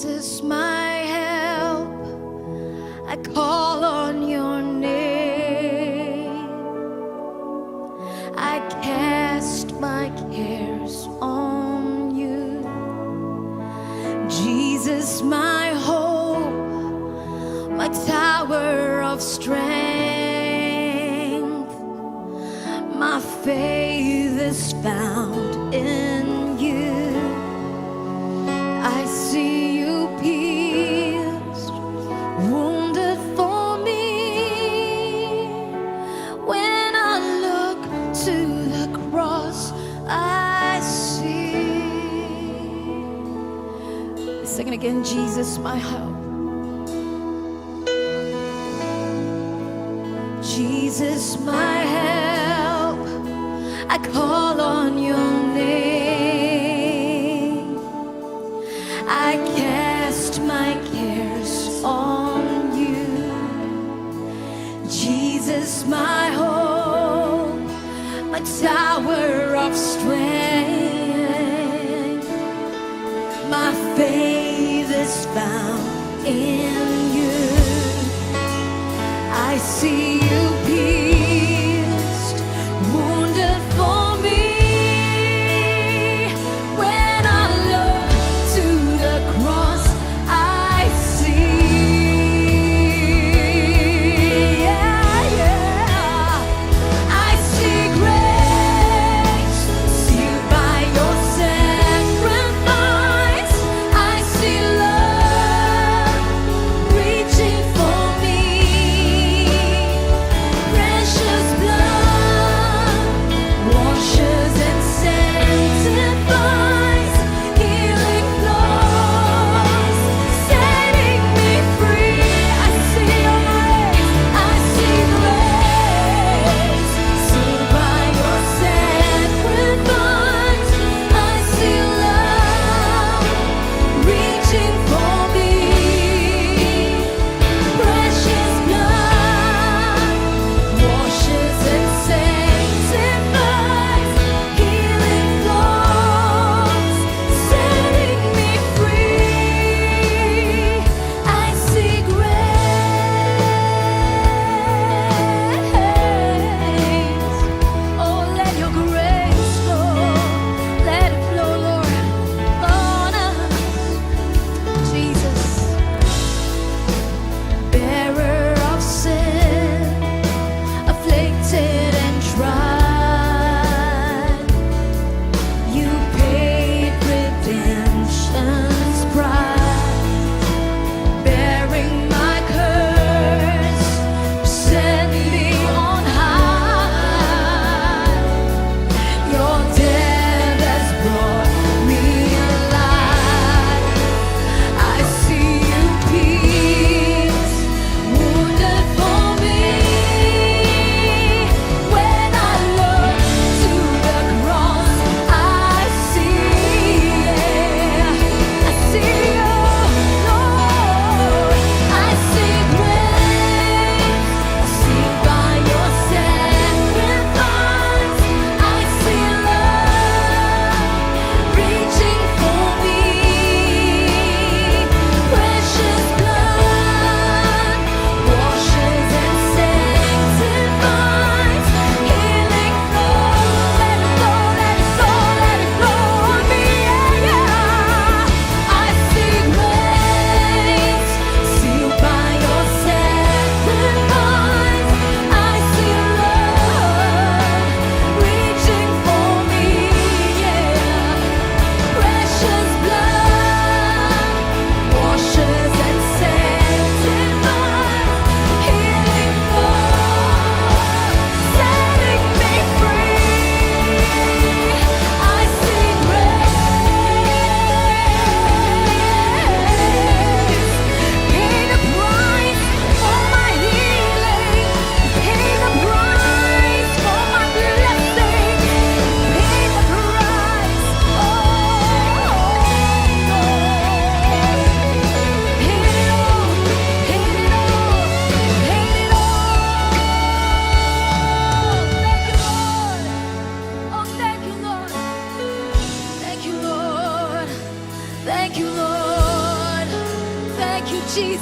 Jesus, my help, I call on your name. I cast my cares on you. Jesus, my hope, my tower of strength. My faith is found in you. I see you pierced, wounded for me. When I look to the cross, I see. Sing it again. Jesus, my hope. Jesus, my help, I call on your name. I cast my cares on you. Jesus, my hope, my tower of strength. My faith is found in you. I see you pierced, wounded for me. When I look to the cross, I see. Yeah, yeah. I see grace, sealed by your sacrifice. I see love reaching for me.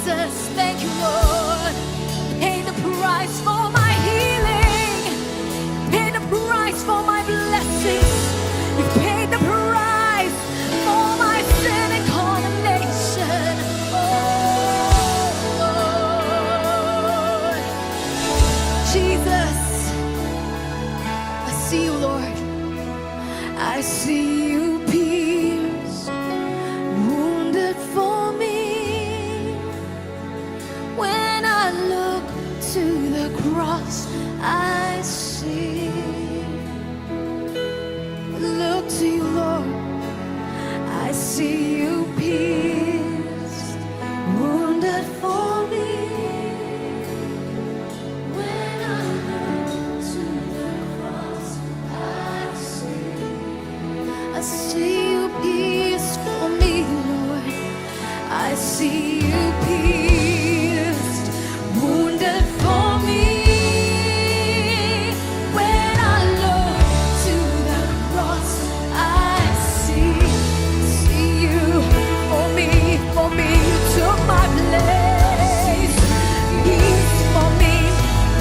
Jesus, thank you, Lord. Pay the price for my healing. Pay the price for my blessings. You paid the price for my sin and condemnation. Oh, Lord. Jesus, I see you, Lord. I see you pierced, wounded for me. When I look to the cross, I see. Look to you, Lord. I see you pierced, wounded for me. When I look to the cross, I see you pierced for me, Lord. I see you pierced, wounded for me. When I look to the cross, I see you for me, for me. You took my place. Pierced for me,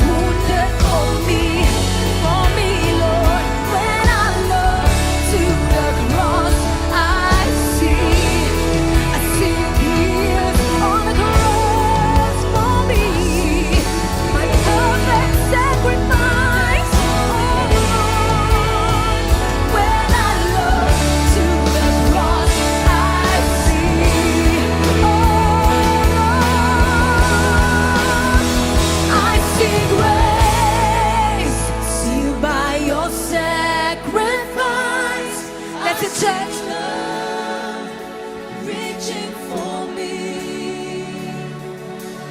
wounded for me, Lord. When I look to the cross, I see you pierced on the cross for me. My perfect sacrifice, oh Lord. When I look to the cross, I see, oh Lord, I see grace, sealed by your sacrifice. Let the church love reaching for me.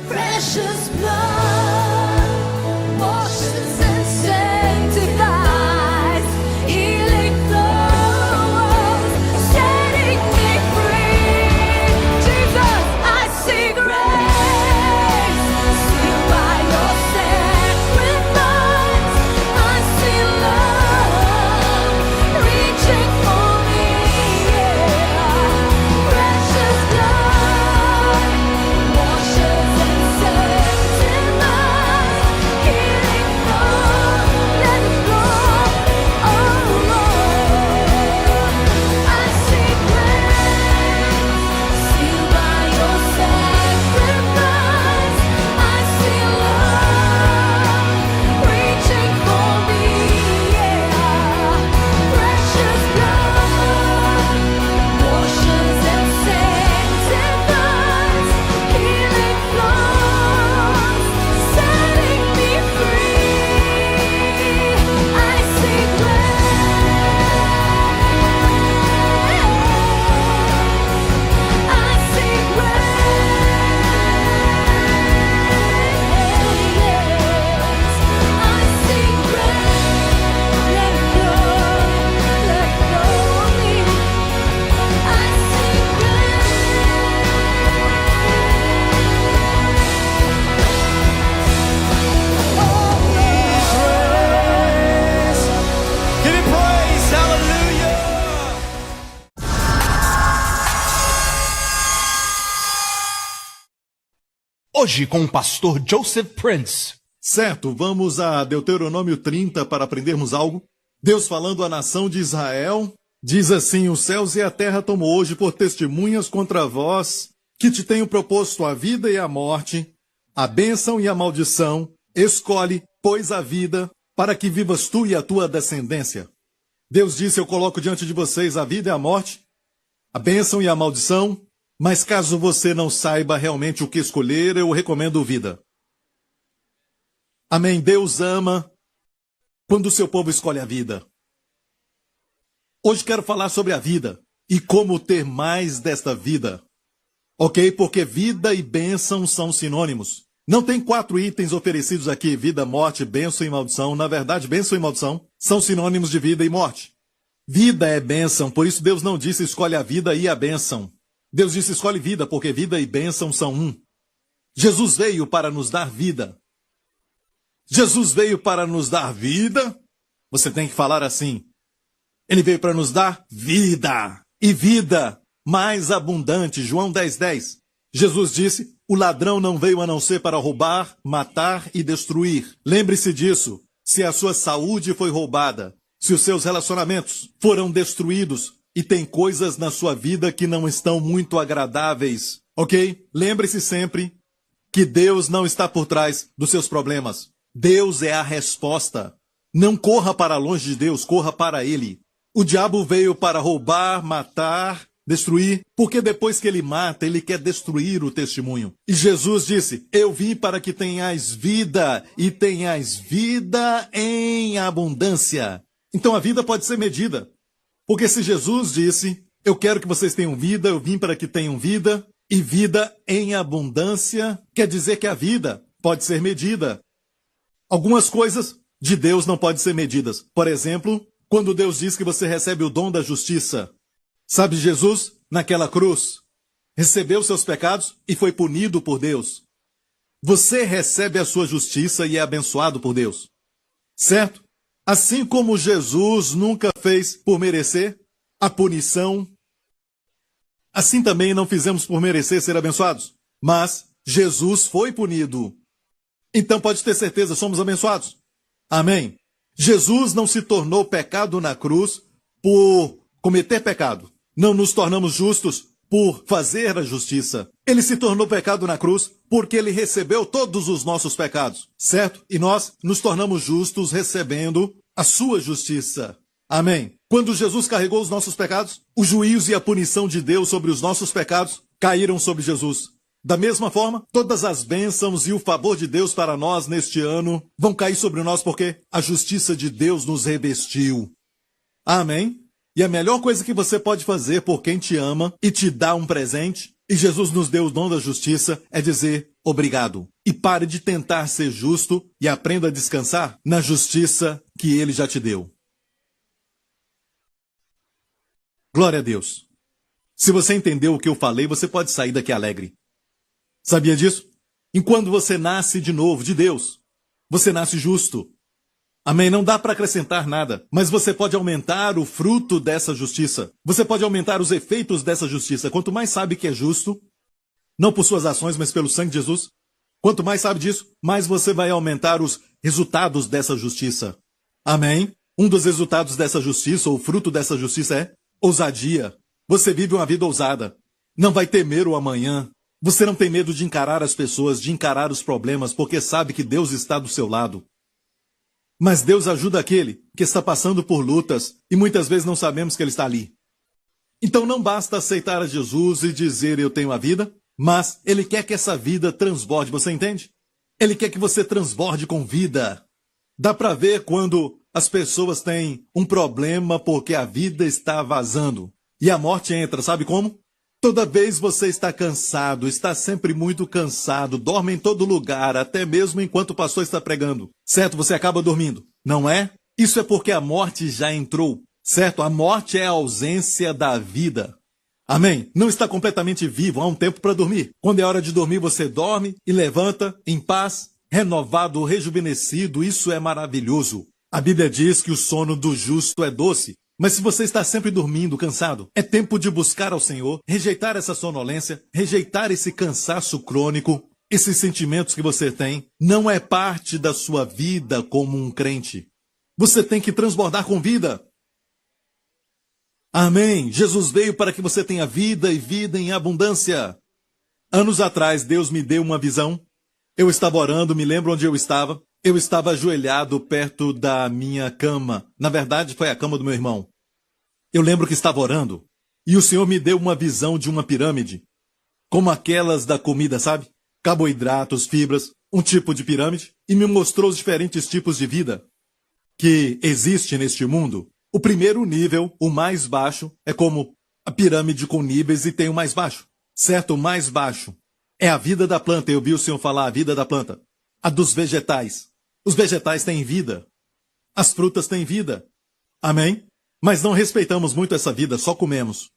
Precious blood washes and sanctifies. Healing flows, setting me free. Jesus, I see grace, sealed by your sacrifice. I see love reaching for me. Precious blood washes and sanctifies. Healing flow, let it flow. Oh Lord, I see grace, sealed by your sacrifice. I see love reaching for me. Precious blood washes and sanctifies. Healing flows, setting me free. I see grace. I see grace. I see grace. Let it flow me. I see Give him praise, hallelujah. Hoje com o pastor Joseph Prince. Certo, vamos a Deuteronômio 30 para aprendermos algo. Deus falando à nação de Israel, diz assim: os céus e a terra tomo hoje por testemunhas contra vós, que te tenho proposto a vida e a morte, a bênção e a maldição. Escolhe, pois, a vida, para que vivas tu e a tua descendência. Deus disse: eu coloco diante de vocês a vida e a morte, a bênção e a maldição, mas caso você não saiba realmente o que escolher, eu recomendo vida. Amém. Deus ama quando o seu povo escolhe a vida. Hoje quero falar sobre a vida e como ter mais desta vida. Ok? Porque vida e bênção são sinônimos. Não tem 4 itens oferecidos aqui: vida, morte, bênção e maldição. Na verdade, bênção e maldição são sinônimos de vida e morte. Vida é bênção, por isso Deus não disse escolhe a vida e a bênção. Deus disse escolhe vida, porque vida e bênção são um. Jesus veio para nos dar vida. Jesus veio para nos dar vida. Você tem que falar assim: Ele veio para nos dar vida, e vida mais abundante. João 10:10. Jesus disse: O ladrão não veio a não ser para roubar, matar e destruir. Lembre-se disso. Se a sua saúde foi roubada, se os seus relacionamentos foram destruídos e tem coisas na sua vida que não estão muito agradáveis, ok? Lembre-se sempre que Deus não está por trás dos seus problemas. Deus é a resposta. Não corra para longe de Deus, corra para Ele. O diabo veio para roubar, matar, destruir, porque depois que ele mata, ele quer destruir o testemunho. E Jesus disse, eu vim para que tenhais vida, e tenhais vida em abundância. Então a vida pode ser medida. Porque se Jesus disse, eu quero que vocês tenham vida, eu vim para que tenham vida, e vida em abundância, quer dizer que a vida pode ser medida. Algumas coisas de Deus não podem ser medidas. Por exemplo, quando Deus diz que você recebe o dom da justiça. Sabe, Jesus, naquela cruz, recebeu seus pecados e foi punido por Deus. Você recebe a sua justiça e é abençoado por Deus. Certo? Assim como Jesus nunca fez por merecer a punição, assim também não fizemos por merecer ser abençoados. Mas Jesus foi punido. Então pode ter certeza, somos abençoados. Amém? Jesus não se tornou pecado na cruz por cometer pecado. Não nos tornamos justos por fazer a justiça. Ele se tornou pecado na cruz porque ele recebeu todos os nossos pecados, certo? E nós nos tornamos justos recebendo a sua justiça. Amém? Quando Jesus carregou os nossos pecados, o juízo e a punição de Deus sobre os nossos pecados caíram sobre Jesus. Da mesma forma, todas as bênçãos e o favor de Deus para nós neste ano vão cair sobre nós porque a justiça de Deus nos revestiu. Amém? E a melhor coisa que você pode fazer por quem te ama e te dá um presente, e Jesus nos deu o dom da justiça, é dizer obrigado. E pare de tentar ser justo e aprenda a descansar na justiça que Ele já te deu. Glória a Deus. Se você entendeu o que eu falei, você pode sair daqui alegre. Sabia disso? Enquanto você nasce de novo de Deus, você nasce justo. Amém? Não dá para acrescentar nada, mas você pode aumentar o fruto dessa justiça. Você pode aumentar os efeitos dessa justiça. Quanto mais sabe que é justo, não por suas ações, mas pelo sangue de Jesus, quanto mais sabe disso, mais você vai aumentar os resultados dessa justiça. Amém? Um dos resultados dessa justiça, ou o fruto dessa justiça é ousadia. Você vive uma vida ousada. Não vai temer o amanhã. Você não tem medo de encarar as pessoas, de encarar os problemas, porque sabe que Deus está do seu lado. Mas Deus ajuda aquele que está passando por lutas e muitas vezes não sabemos que Ele está ali. Então não basta aceitar a Jesus e dizer eu tenho a vida, mas Ele quer que essa vida transborde, você entende? Ele quer que você transborde com vida. Dá para ver quando as pessoas têm um problema porque a vida está vazando. E a morte entra, sabe como? Toda vez você está cansado, está sempre muito cansado, dorme em todo lugar, até mesmo enquanto o pastor está pregando. Certo? Você acaba dormindo, não é? Isso é porque a morte já entrou, certo? A morte é a ausência da vida. Amém? Não está completamente vivo, há um tempo para dormir. Quando é hora de dormir, você dorme e levanta em paz, renovado, rejuvenescido. Isso é maravilhoso. A Bíblia diz que o sono do justo é doce. Mas se você está sempre dormindo, cansado, é tempo de buscar ao Senhor, rejeitar essa sonolência, rejeitar esse cansaço crônico, esses sentimentos que você tem. Não é parte da sua vida como um crente. Você tem que transbordar com vida. Amém. Jesus veio para que você tenha vida e vida em abundância. Anos atrás, Deus me deu uma visão. Eu estava orando, me lembro onde eu estava. Eu estava ajoelhado perto da minha cama. Na verdade, foi a cama do meu irmão. Eu lembro que estava orando. E o Senhor me deu uma visão de uma pirâmide. Como aquelas da comida, sabe? Carboidratos, fibras, um tipo de pirâmide. E me mostrou os diferentes tipos de vida que existe neste mundo. O primeiro nível, o mais baixo, é como a pirâmide com níveis e tem o mais baixo. Certo? O mais baixo é a vida da planta. Eu vi o Senhor falar a vida da planta. A dos vegetais. Os vegetais têm vida. As frutas têm vida. Amém? Mas não respeitamos muito essa vida, só comemos.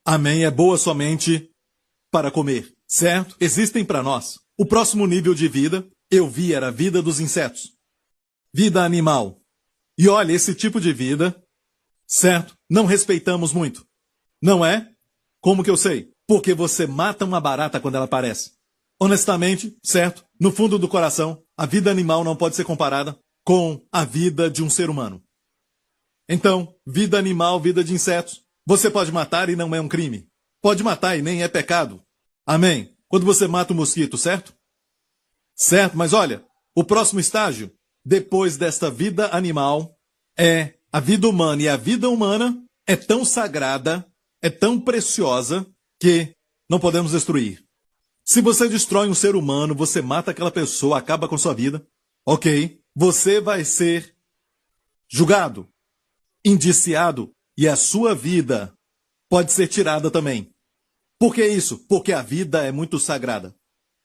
Amém? É boa somente para comer, certo? Existem para nós. O próximo nível de vida, eu vi, era a vida dos insetos. Vida animal. E olha, esse tipo de vida, certo? Não respeitamos muito. Não é? Como que eu sei? porque você mata uma barata quando ela aparece. Honestamente, certo? No fundo do coração, a vida animal não pode ser comparada com a vida de um ser humano. Então, vida animal, vida de insetos, você pode matar e não é um crime. Pode matar e nem é pecado. Amém? Quando você mata um mosquito, certo? Certo, mas olha, o próximo estágio, depois desta vida animal, é a vida humana. E a vida humana é tão sagrada, é tão preciosa, que não podemos destruir. Se você destrói um ser humano, você mata aquela pessoa, acaba com sua vida, ok? Você vai ser julgado, indiciado, e a sua vida pode ser tirada também. Por que isso? Porque a vida é muito sagrada.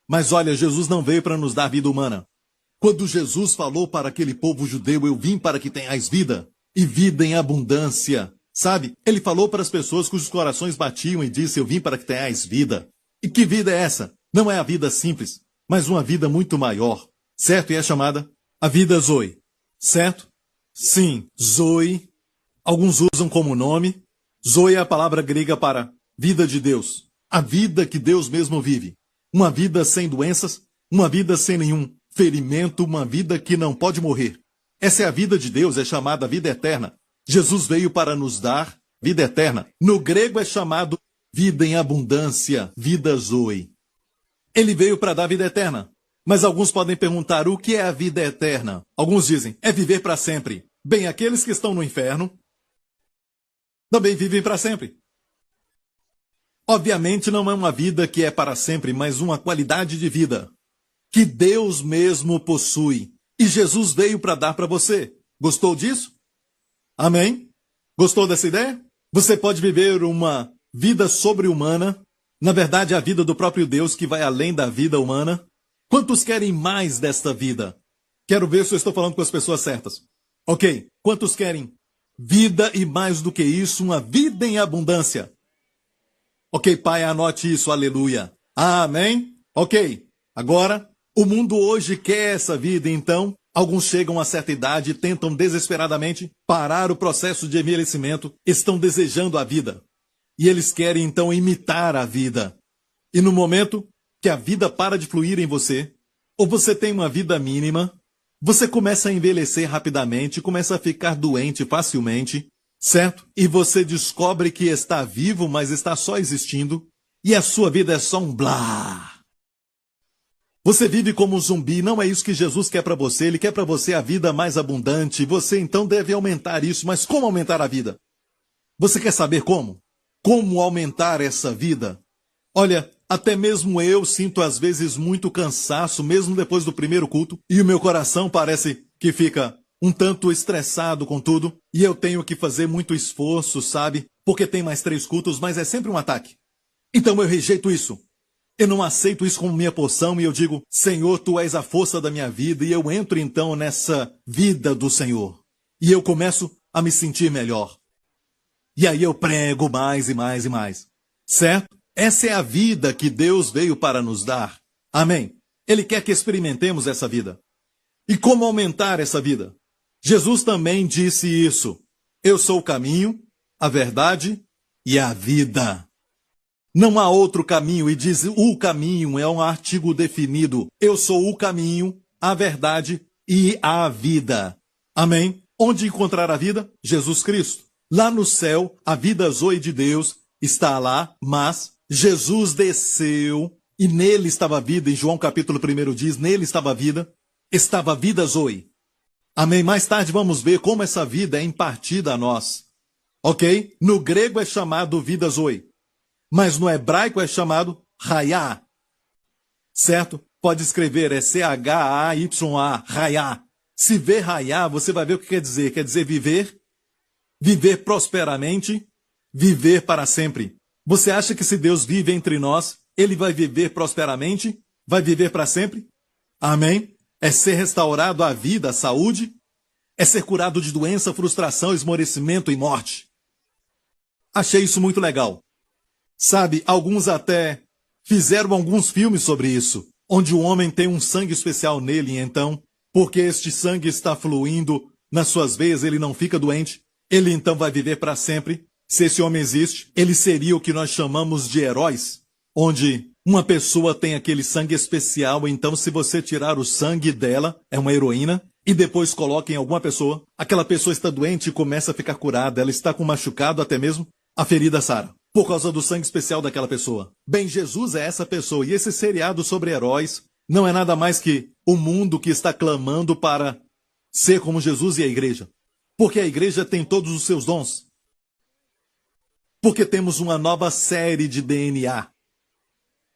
Mas olha, Jesus não veio para nos dar vida humana. Quando Jesus falou para aquele povo judeu, eu vim para que tenhais vida, e vida em abundância, sabe? Ele falou para as pessoas cujos corações batiam e disse, eu vim para que tenhais vida. E que vida é essa? Não é a vida simples, mas uma vida muito maior, certo? E é chamada a vida Zoe, certo? Sim, Zoe, alguns usam como nome. Zoe é a palavra grega para vida de Deus, a vida que Deus mesmo vive. Uma vida sem doenças, uma vida sem nenhum ferimento, uma vida que não pode morrer. Essa é a vida de Deus, é chamada vida eterna. Jesus veio para nos dar vida eterna. No grego é chamado vida em abundância, vida Zoe. Ele veio para dar vida eterna. Mas alguns podem perguntar, o que é a vida eterna? Alguns dizem, é viver para sempre. Bem, aqueles que estão no inferno também vivem para sempre. Obviamente não é uma vida que é para sempre, mas uma qualidade de vida que Deus mesmo possui. E Jesus veio para dar para você. Gostou disso? Amém? Gostou dessa ideia? Você pode viver uma vida sobre-humana, na verdade a vida do próprio Deus que vai além da vida humana. Quantos querem mais desta vida? Quero ver se eu estou falando com as pessoas certas. Ok, quantos querem vida e mais do que isso, uma vida em abundância? Ok, Pai, anote isso, aleluia. Amém? Ok, agora, o mundo hoje quer essa vida, então, alguns chegam a certa idade e tentam desesperadamente parar o processo de envelhecimento, estão desejando a vida. E eles querem, então, imitar a vida. E no momento que a vida para de fluir em você, ou você tem uma vida mínima, você começa a envelhecer rapidamente, começa a ficar doente facilmente, certo? E você descobre que está vivo, mas está só existindo, e a sua vida é só um blá. Você vive como um zumbi, não é isso que Jesus quer para você, Ele quer para você a vida mais abundante, você então deve aumentar isso, mas como aumentar a vida? Você quer saber como? Como aumentar essa vida? Olha, até mesmo eu sinto às vezes muito cansaço, mesmo depois do primeiro culto, e o meu coração parece que fica um tanto estressado com tudo, e eu tenho que fazer muito esforço, sabe? Porque tem mais 3 cultos, mas é sempre um ataque. Então eu rejeito isso. Eu não aceito isso como minha porção, e eu digo, Senhor, Tu és a força da minha vida, e eu entro então nessa vida do Senhor. E eu começo a me sentir melhor. E aí eu prego mais e mais e mais. Certo? Essa é a vida que Deus veio para nos dar. Amém? Ele quer que experimentemos essa vida. E como aumentar essa vida? Jesus também disse isso. Eu sou o caminho, a verdade e a vida. Não há outro caminho, e diz o caminho é um artigo definido. Eu sou o caminho, a verdade e a vida. Amém? Onde encontrar a vida? Jesus Cristo. Lá no céu, a vida Zoe de Deus está lá, mas Jesus desceu e nele estava a vida. Em João capítulo 1 diz, nele estava a vida Zoe. Amém? Mais tarde vamos ver como essa vida é impartida a nós. Ok? No grego é chamado vida Zoe, mas no hebraico é chamado Hayá. Certo? Pode escrever, é C-H-A-Y-A, Hayá. Se ver Hayá, você vai ver o que quer dizer. Quer dizer viver, viver prosperamente, viver para sempre. Você acha que se Deus vive entre nós, Ele vai viver prosperamente? Vai viver para sempre? Amém? É ser restaurado à vida, à saúde? É ser curado de doença, frustração, esmorecimento e morte? Achei isso muito legal. Sabe, alguns até fizeram alguns filmes sobre isso, onde o homem tem um sangue especial nele, e então, porque este sangue está fluindo nas suas veias, ele não fica doente, ele então vai viver para sempre. Se esse homem existe, ele seria o que nós chamamos de heróis, onde uma pessoa tem aquele sangue especial, então se você tirar o sangue dela, é uma heroína, e depois coloca em alguma pessoa, aquela pessoa está doente e começa a ficar curada, ela está com machucado, até mesmo a ferida sara, por causa do sangue especial daquela pessoa. Bem, Jesus é essa pessoa, e esse seriado sobre heróis não é nada mais que o mundo que está clamando para ser como Jesus e a igreja. Porque a igreja tem todos os seus dons. Porque temos uma nova série de DNA.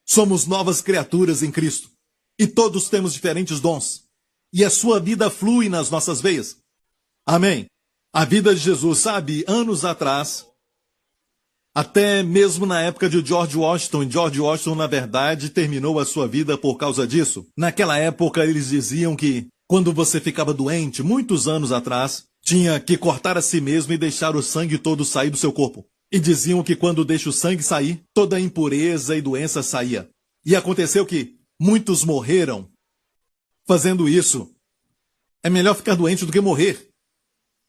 Somos novas criaturas em Cristo. E todos temos diferentes dons. E a sua vida flui nas nossas veias. Amém. A vida de Jesus, sabe, anos atrás, até mesmo na época de George Washington, na verdade, terminou a sua vida por causa disso. Naquela época, eles diziam que, quando você ficava doente, muitos anos atrás, tinha que cortar a si mesmo e deixar o sangue todo sair do seu corpo. E diziam que quando deixa o sangue sair, toda a impureza e doença saía. E aconteceu que muitos morreram fazendo isso. É melhor ficar doente do que morrer.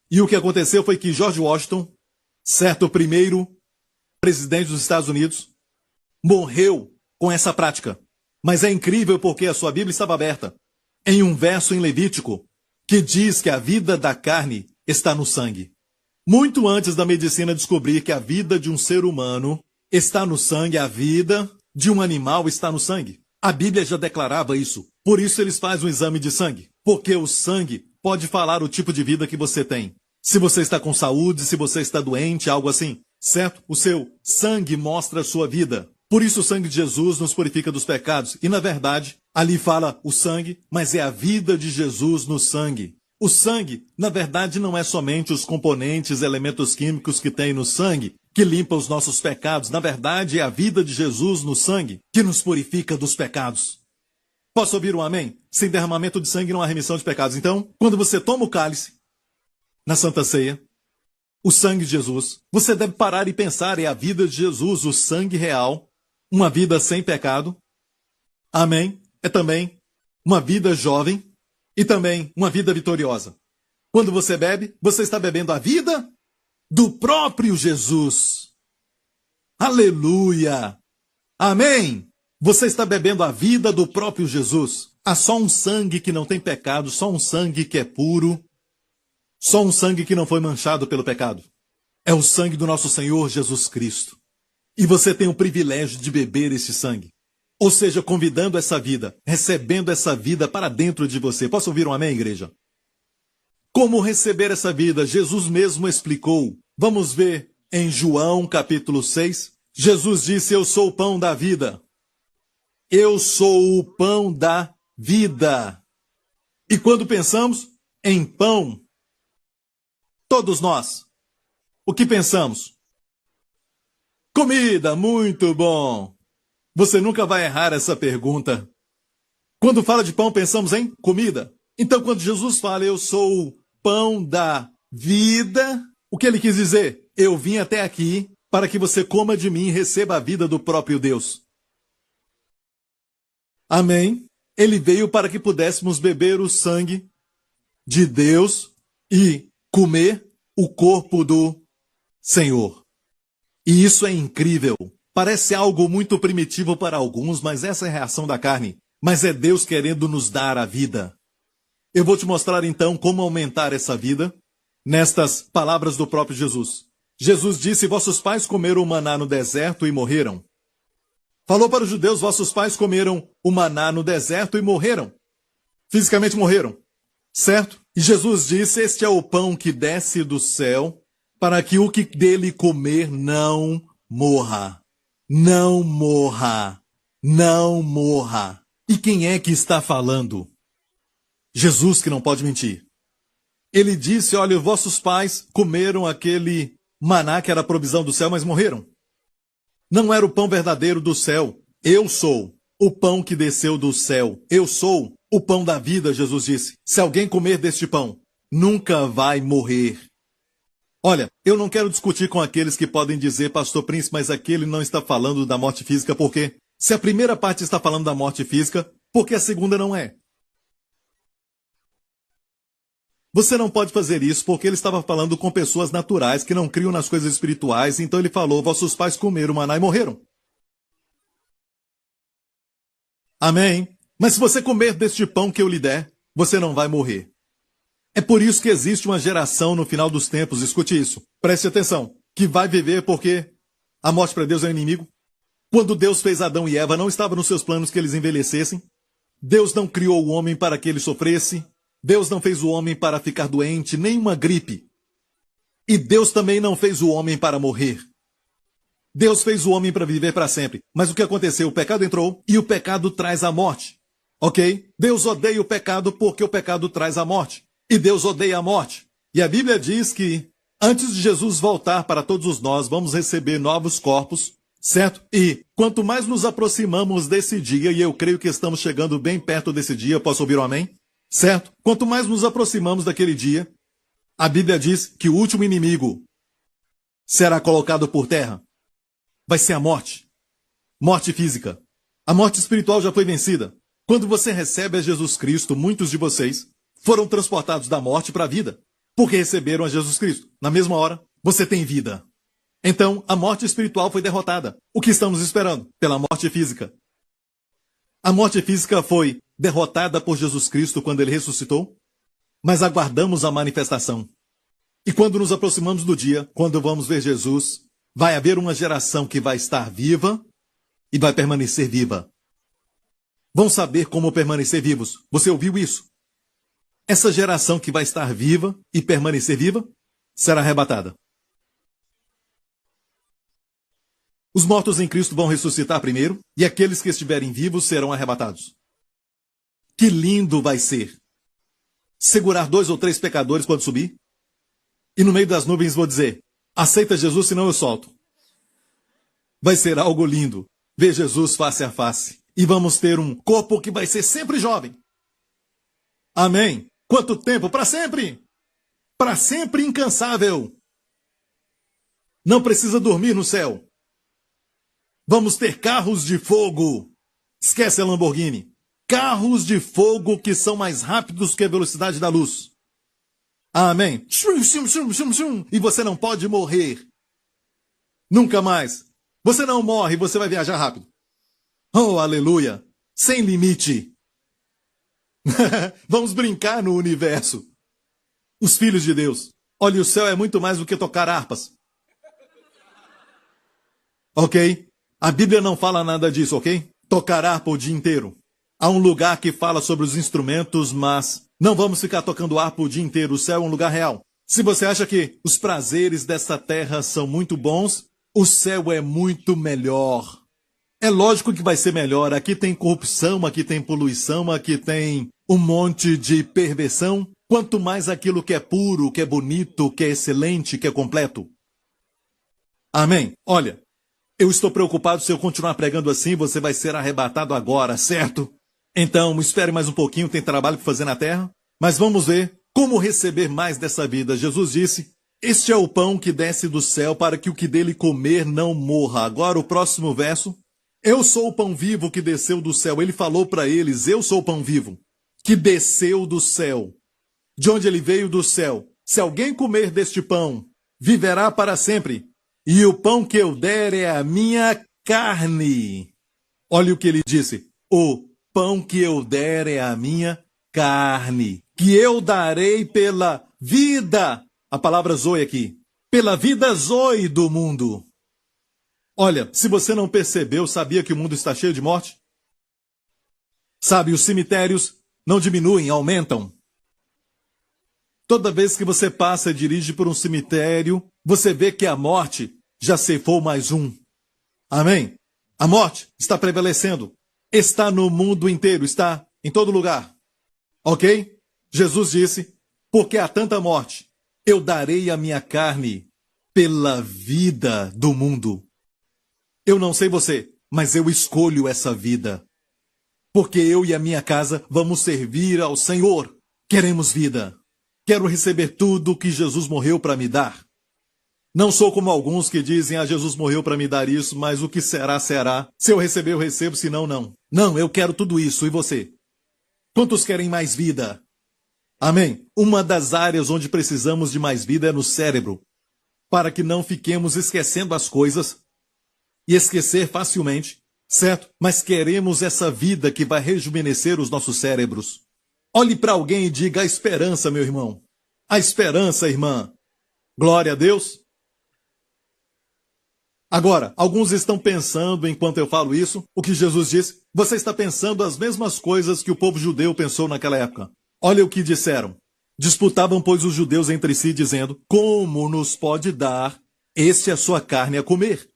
E o que aconteceu foi que George Washington, certo primeiro presidente dos Estados Unidos, morreu com essa prática. Mas é incrível porque a sua Bíblia estava aberta em um verso em Levítico que diz que a vida da carne está no sangue. Muito antes da medicina descobrir que a vida de um ser humano está no sangue, a vida de um animal está no sangue. A Bíblia já declarava isso. Por isso eles fazem um exame de sangue. Porque o sangue pode falar o tipo de vida que você tem. Se você está com saúde, se você está doente, algo assim. Certo? O seu sangue mostra a sua vida. Por isso o sangue de Jesus nos purifica dos pecados. E na verdade, ali fala o sangue, mas é a vida de Jesus no sangue. O sangue, na verdade, não é somente os componentes, elementos químicos que tem no sangue, que limpa os nossos pecados. Na verdade, é a vida de Jesus no sangue, que nos purifica dos pecados. Posso ouvir um amém? Sem derramamento de sangue não há remissão de pecados. Então, quando você toma o cálice, na Santa Ceia, o sangue de Jesus, você deve parar e pensar, é a vida de Jesus, o sangue real, uma vida sem pecado. Amém? É também uma vida jovem e também uma vida vitoriosa. Quando você bebe, você está bebendo a vida do próprio Jesus. Aleluia! Amém! Você está bebendo a vida do próprio Jesus. Há só um sangue que não tem pecado, só um sangue que é puro, só um sangue que não foi manchado pelo pecado. É o sangue do nosso Senhor Jesus Cristo. E você tem o privilégio de beber esse sangue. Ou seja, convidando essa vida, recebendo essa vida para dentro de você. Posso ouvir um amém, igreja? Como receber essa vida? Jesus mesmo explicou. Vamos ver em João capítulo 6. Jesus disse, eu sou o pão da vida. Eu sou o pão da vida. E quando pensamos em pão, todos nós, o que pensamos? Comida, muito bom. Você nunca vai errar essa pergunta. Quando fala de pão, pensamos em comida. Então, quando Jesus fala, eu sou o pão da vida, o que ele quis dizer? Eu vim até aqui para que você coma de mim e receba a vida do próprio Deus. Amém? Ele veio para que pudéssemos beber o sangue de Deus e comer o corpo do Senhor. E isso é incrível. Parece algo muito primitivo para alguns, mas essa é a reação da carne. Mas é Deus querendo nos dar a vida. Eu vou te mostrar então como aumentar essa vida nestas palavras do próprio Jesus. Jesus disse, vossos pais comeram o maná no deserto e morreram. Falou para os judeus, vossos pais comeram o maná no deserto e morreram. Fisicamente morreram. Certo? E Jesus disse, este é o pão que desce do céu, para que o que dele comer não morra. Não morra. Não morra. E quem é que está falando? Jesus, que não pode mentir. Ele disse, olha, vossos pais comeram aquele maná que era a provisão do céu, mas morreram. Não era o pão verdadeiro do céu. Eu sou o pão que desceu do céu. Eu sou o pão da vida, Jesus disse. Se alguém comer deste pão, nunca vai morrer. Olha, eu não quero discutir com aqueles que podem dizer, Pastor Príncipe, mas aquele não está falando da morte física, por quê? Se a primeira parte está falando da morte física, por que a segunda não é? você não pode fazer isso porque ele estava falando com pessoas naturais que não criam nas coisas espirituais, então ele falou, vossos pais comeram maná e morreram. Amém? Mas se você comer deste pão que eu lhe der, você não vai morrer. É por isso que existe uma geração no final dos tempos, escute isso, preste atenção, que vai viver porque a morte para Deus é um inimigo. Quando Deus fez Adão e Eva, não estava nos seus planos que eles envelhecessem. Deus não criou o homem para que ele sofresse. Deus não fez o homem para ficar doente, nem uma gripe. E Deus também não fez o homem para morrer. Deus fez o homem para viver para sempre. Mas o que aconteceu? O pecado entrou e o pecado traz a morte. Ok? Deus odeia o pecado porque o pecado traz a morte. E Deus odeia a morte. E a Bíblia diz que antes de Jesus voltar para todos nós, vamos receber novos corpos, certo? E quanto mais nos aproximamos desse dia, e eu creio que estamos chegando bem perto desse dia, posso ouvir um amém? Certo? Quanto mais nos aproximamos daquele dia, a Bíblia diz que o último inimigo será colocado por terra. Vai ser a morte. Morte física. A morte espiritual já foi vencida. Quando você recebe a Jesus Cristo, muitos de vocês foram transportados da morte para a vida, porque receberam a Jesus Cristo. Na mesma hora, você tem vida. Então, a morte espiritual foi derrotada. O que estamos esperando? Pela morte física. A morte física foi derrotada por Jesus Cristo quando ele ressuscitou, mas aguardamos a manifestação. E quando nos aproximamos do dia, quando vamos ver Jesus, vai haver uma geração que vai estar viva e vai permanecer viva. Vão saber como permanecer vivos. Você ouviu isso? Essa geração que vai estar viva e permanecer viva será arrebatada. Os mortos em Cristo vão ressuscitar primeiro e aqueles que estiverem vivos serão arrebatados. Que lindo vai ser! Segurar 2 ou 3 pecadores quando subir e no meio das nuvens vou dizer, aceita Jesus senão eu solto. Vai ser algo lindo ver Jesus face a face e vamos ter um corpo que vai ser sempre jovem. Amém? Quanto tempo? Para sempre! Para sempre incansável! Não precisa dormir no céu. Vamos ter carros de fogo. Esquece a Lamborghini. Carros de fogo que são mais rápidos que a velocidade da luz. Amém? E você não pode morrer. Nunca mais. Você não morre, você vai viajar rápido. Oh, aleluia! Sem limite. Vamos brincar no universo. Os filhos de Deus. Olha, o céu é muito mais do que tocar harpas. Ok? A Bíblia não fala nada disso, ok? Tocar harpa o dia inteiro. Há um lugar que fala sobre os instrumentos, mas não vamos ficar tocando harpa o dia inteiro. O céu é um lugar real. Se você acha que os prazeres dessa terra são muito bons, o céu é muito melhor. É lógico que vai ser melhor. Aqui tem corrupção, aqui tem poluição, aqui tem um monte de perversão. Quanto mais aquilo que é puro, que é bonito, que é excelente, que é completo. Amém? Olha, eu estou preocupado se eu continuar pregando assim, você vai ser arrebatado agora, certo? Então, espere mais um pouquinho, tem trabalho para fazer na terra. Mas vamos ver como receber mais dessa vida. Jesus disse, este é o pão que desce do céu para que o que dele comer não morra. Agora o próximo verso. Eu sou o pão vivo que desceu do céu. Ele falou para eles, eu sou o pão vivo que desceu do céu. De onde ele veio do céu. Se alguém comer deste pão, viverá para sempre. E o pão que eu der é a minha carne. Olha o que ele disse. O pão que eu der é a minha carne. Que eu darei pela vida. A palavra zoe aqui. Pela vida zoe do mundo. Olha, se você não percebeu, sabia que o mundo está cheio de morte? Sabe, os cemitérios não diminuem, aumentam. Toda vez que você passa e dirige por um cemitério, você vê que a morte já ceifou mais um. Amém? A morte está prevalecendo. Está no mundo inteiro, está em todo lugar. Ok? Jesus disse, porque há tanta morte, eu darei a minha carne pela vida do mundo. Eu não sei você, mas eu escolho essa vida. Porque eu e a minha casa vamos servir ao Senhor. Queremos vida. Quero receber tudo que Jesus morreu para me dar. Não sou como alguns que dizem, Jesus morreu para me dar isso, mas o que será, será. Se eu receber, eu recebo, se não, não. Não, eu quero tudo isso. E você? Quantos querem mais vida? Amém? Uma das áreas onde precisamos de mais vida é no cérebro, para que não fiquemos esquecendo as coisas e esquecer facilmente, certo? Mas queremos essa vida que vai rejuvenescer os nossos cérebros. Olhe para alguém e diga: a esperança, meu irmão. A esperança, irmã. Glória a Deus. Agora, alguns estão pensando, enquanto eu falo isso, o que Jesus disse. Você está pensando as mesmas coisas que o povo judeu pensou naquela época. Olha o que disseram. Disputavam, pois, os judeus entre si, dizendo: como nos pode dar a sua carne a comer?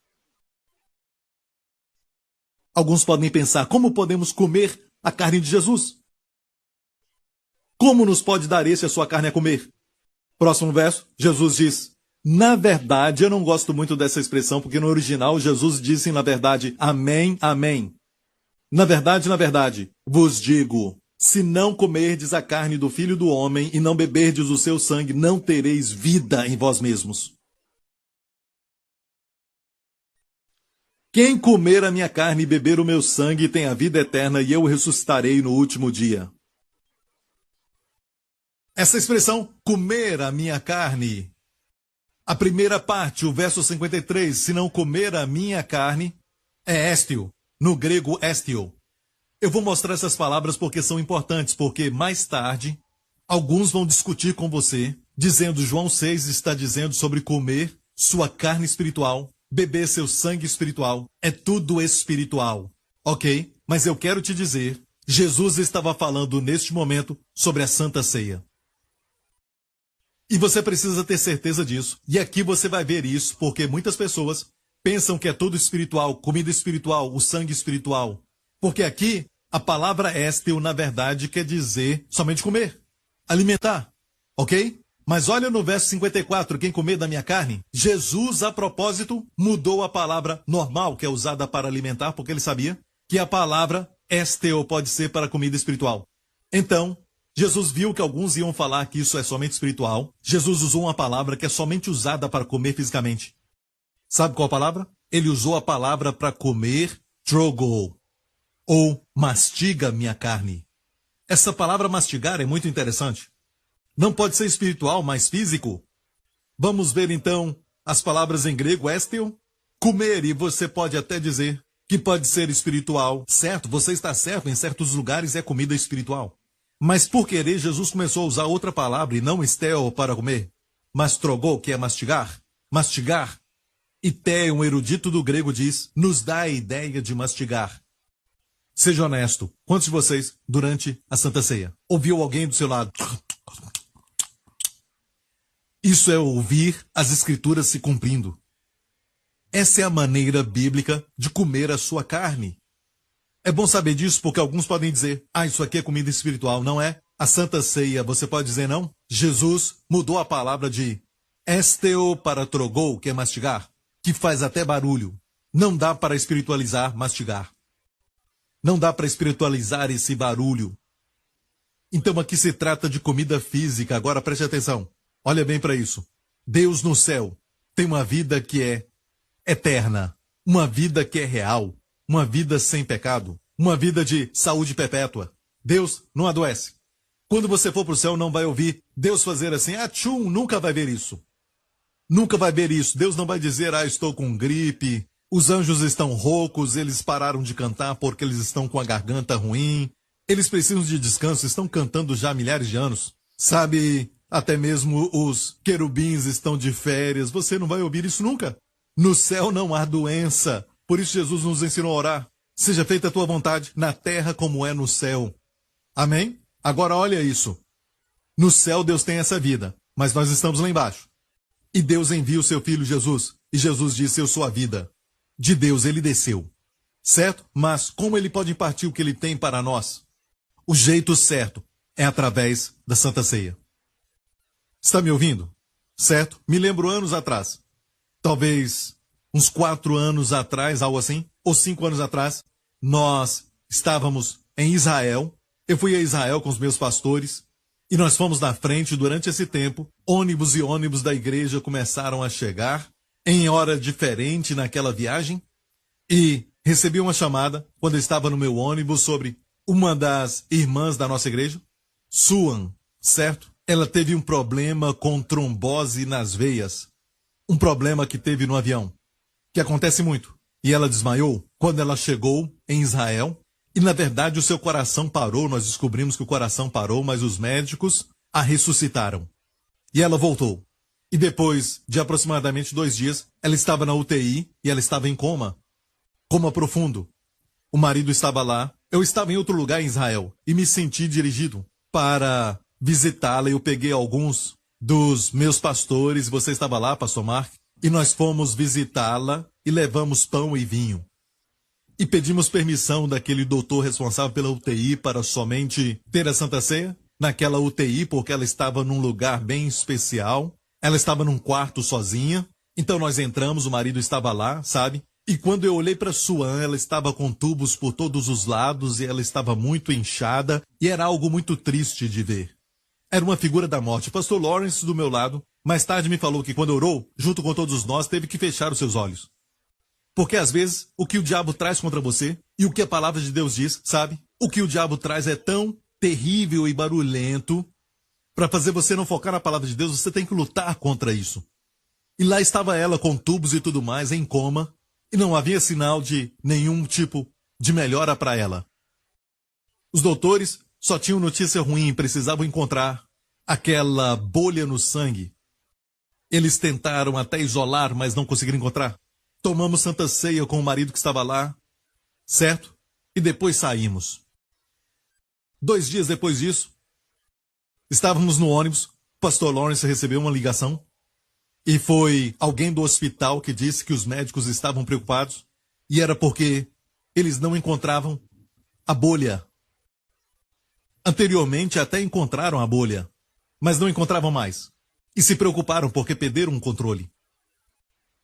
Alguns podem pensar: como podemos comer a carne de Jesus? Como nos pode dar a sua carne a comer? Próximo verso, Jesus diz: na verdade, eu não gosto muito dessa expressão, porque no original Jesus disse, na verdade, amém, amém. Na verdade, vos digo, se não comerdes a carne do Filho do Homem e não beberdes o seu sangue, não tereis vida em vós mesmos. Quem comer a minha carne e beber o meu sangue tem a vida eterna, e eu o ressuscitarei no último dia. Essa expressão, comer a minha carne, a primeira parte, o verso 53, se não comer a minha carne, é estio, no grego estio. Eu vou mostrar essas palavras porque são importantes, porque mais tarde, alguns vão discutir com você, dizendo: João 6 está dizendo sobre comer sua carne espiritual, beber seu sangue espiritual, é tudo espiritual, ok? Mas eu quero te dizer, Jesus estava falando neste momento sobre a Santa Ceia. E você precisa ter certeza disso. E aqui você vai ver isso, porque muitas pessoas pensam que é tudo espiritual, comida espiritual, o sangue espiritual. Porque aqui, a palavra esteu, na verdade, quer dizer somente comer, alimentar, ok? Mas olha no verso 54, quem comer da minha carne, Jesus, a propósito, mudou a palavra normal, que é usada para alimentar, porque ele sabia que a palavra esteu pode ser para comida espiritual. Então, Jesus viu que alguns iam falar que isso é somente espiritual. Jesus usou uma palavra que é somente usada para comer fisicamente. Sabe qual a palavra? Ele usou a palavra para comer trogo, ou mastiga minha carne. Essa palavra mastigar é muito interessante. Não pode ser espiritual, mas físico. Vamos ver então as palavras em grego, esteu, comer, e você pode até dizer que pode ser espiritual. Certo, você está certo, em certos lugares é comida espiritual. Mas por querer, Jesus começou a usar outra palavra, e não esteo para comer, mas trogou, que é mastigar. Mastigar. E Té, um erudito do grego, diz, nos dá a ideia de mastigar. Seja honesto, quantos de vocês, durante a Santa Ceia, ouviu alguém do seu lado? Isso é ouvir as Escrituras se cumprindo. Essa é a maneira bíblica de comer a sua carne. É bom saber disso porque alguns podem dizer, isso aqui é comida espiritual, não é? A Santa Ceia, você pode dizer não? Jesus mudou a palavra de esteo para trogou, que é mastigar, que faz até barulho. Não dá para espiritualizar mastigar. Não dá para espiritualizar esse barulho. Então aqui se trata de comida física. Agora preste atenção. Olha bem para isso. Deus no céu tem uma vida que é eterna, uma vida que é real, uma vida sem pecado, uma vida de saúde perpétua. Deus não adoece. Quando você for para o céu, não vai ouvir Deus fazer assim, tchum, nunca vai ver isso. Nunca vai ver isso. Deus não vai dizer, estou com gripe, os anjos estão roucos, eles pararam de cantar porque eles estão com a garganta ruim, eles precisam de descanso, estão cantando já há milhares de anos. Sabe, até mesmo os querubins estão de férias, você não vai ouvir isso nunca. No céu não há doença. Por isso Jesus nos ensinou a orar. Seja feita a tua vontade, na terra como é no céu. Amém? Agora olha isso. No céu Deus tem essa vida, mas nós estamos lá embaixo. E Deus envia o seu Filho Jesus. E Jesus disse, eu sou a vida. De Deus ele desceu. Certo? Mas como ele pode impartir o que ele tem para nós? O jeito certo é através da Santa Ceia. Está me ouvindo? Certo? Me lembro anos atrás. Talvez uns 4 anos atrás, algo assim, ou 5 anos atrás, nós estávamos em Israel. Eu fui a Israel com os meus pastores e nós fomos na frente. Durante esse tempo, ônibus e ônibus da igreja começaram a chegar em hora diferente naquela viagem e recebi uma chamada quando eu estava no meu ônibus sobre uma das irmãs da nossa igreja, Suan, certo? Ela teve um problema com trombose nas veias. Um problema que teve no avião, que acontece muito. E ela desmaiou quando ela chegou em Israel. E, na verdade, o seu coração parou. Nós descobrimos que o coração parou, mas os médicos a ressuscitaram. E ela voltou. E depois de aproximadamente 2 dias, ela estava na UTI e ela estava em coma. Coma profundo. O marido estava lá. Eu estava em outro lugar em Israel e me senti dirigido para visitá-la. Eu peguei alguns dos meus pastores. Você estava lá, pastor Mark? E nós fomos visitá-la e levamos pão e vinho. E pedimos permissão daquele doutor responsável pela UTI para somente ter a Santa Ceia naquela UTI, porque ela estava num lugar bem especial. Ela estava num quarto sozinha. Então nós entramos, o marido estava lá, sabe? E quando eu olhei para Suan, ela estava com tubos por todos os lados e ela estava muito inchada e era algo muito triste de ver. Era uma figura da morte. O pastor Lawrence, do meu lado, mais tarde me falou que quando orou, junto com todos nós, teve que fechar os seus olhos. Porque às vezes, o que o diabo traz contra você e o que a palavra de Deus diz, sabe? O que o diabo traz é tão terrível e barulhento. Para fazer você não focar na palavra de Deus, você tem que lutar contra isso. E lá estava ela com tubos e tudo mais, em coma, e não havia sinal de nenhum tipo de melhora para ela. Os doutores só tinham notícia ruim, precisavam encontrar aquela bolha no sangue. Eles tentaram até isolar, mas não conseguiram encontrar. Tomamos Santa Ceia com o marido que estava lá, certo? E depois saímos. 2 dias depois disso, estávamos no ônibus, o pastor Lawrence recebeu uma ligação e foi alguém do hospital que disse que os médicos estavam preocupados e era porque eles não encontravam a bolha. Anteriormente até encontraram a bolha, mas não encontravam mais. E se preocuparam porque perderam o controle.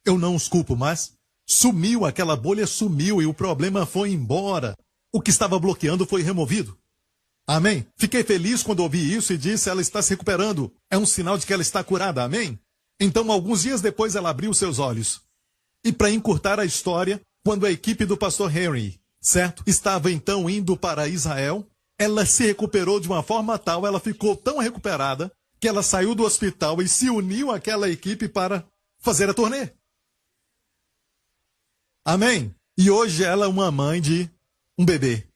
Eu não os culpo, mas sumiu, aquela bolha sumiu e o problema foi embora. O que estava bloqueando foi removido. Amém? Fiquei feliz quando ouvi isso e disse, ela está se recuperando. É um sinal de que ela está curada, amém? Então, alguns dias depois, ela abriu seus olhos. E para encurtar a história, quando a equipe do pastor Henry, certo, estava então indo para Israel, ela se recuperou de uma forma tal, ela ficou tão recuperada, que ela saiu do hospital e se uniu àquela equipe para fazer a turnê. Amém? E hoje ela é uma mãe de um bebê.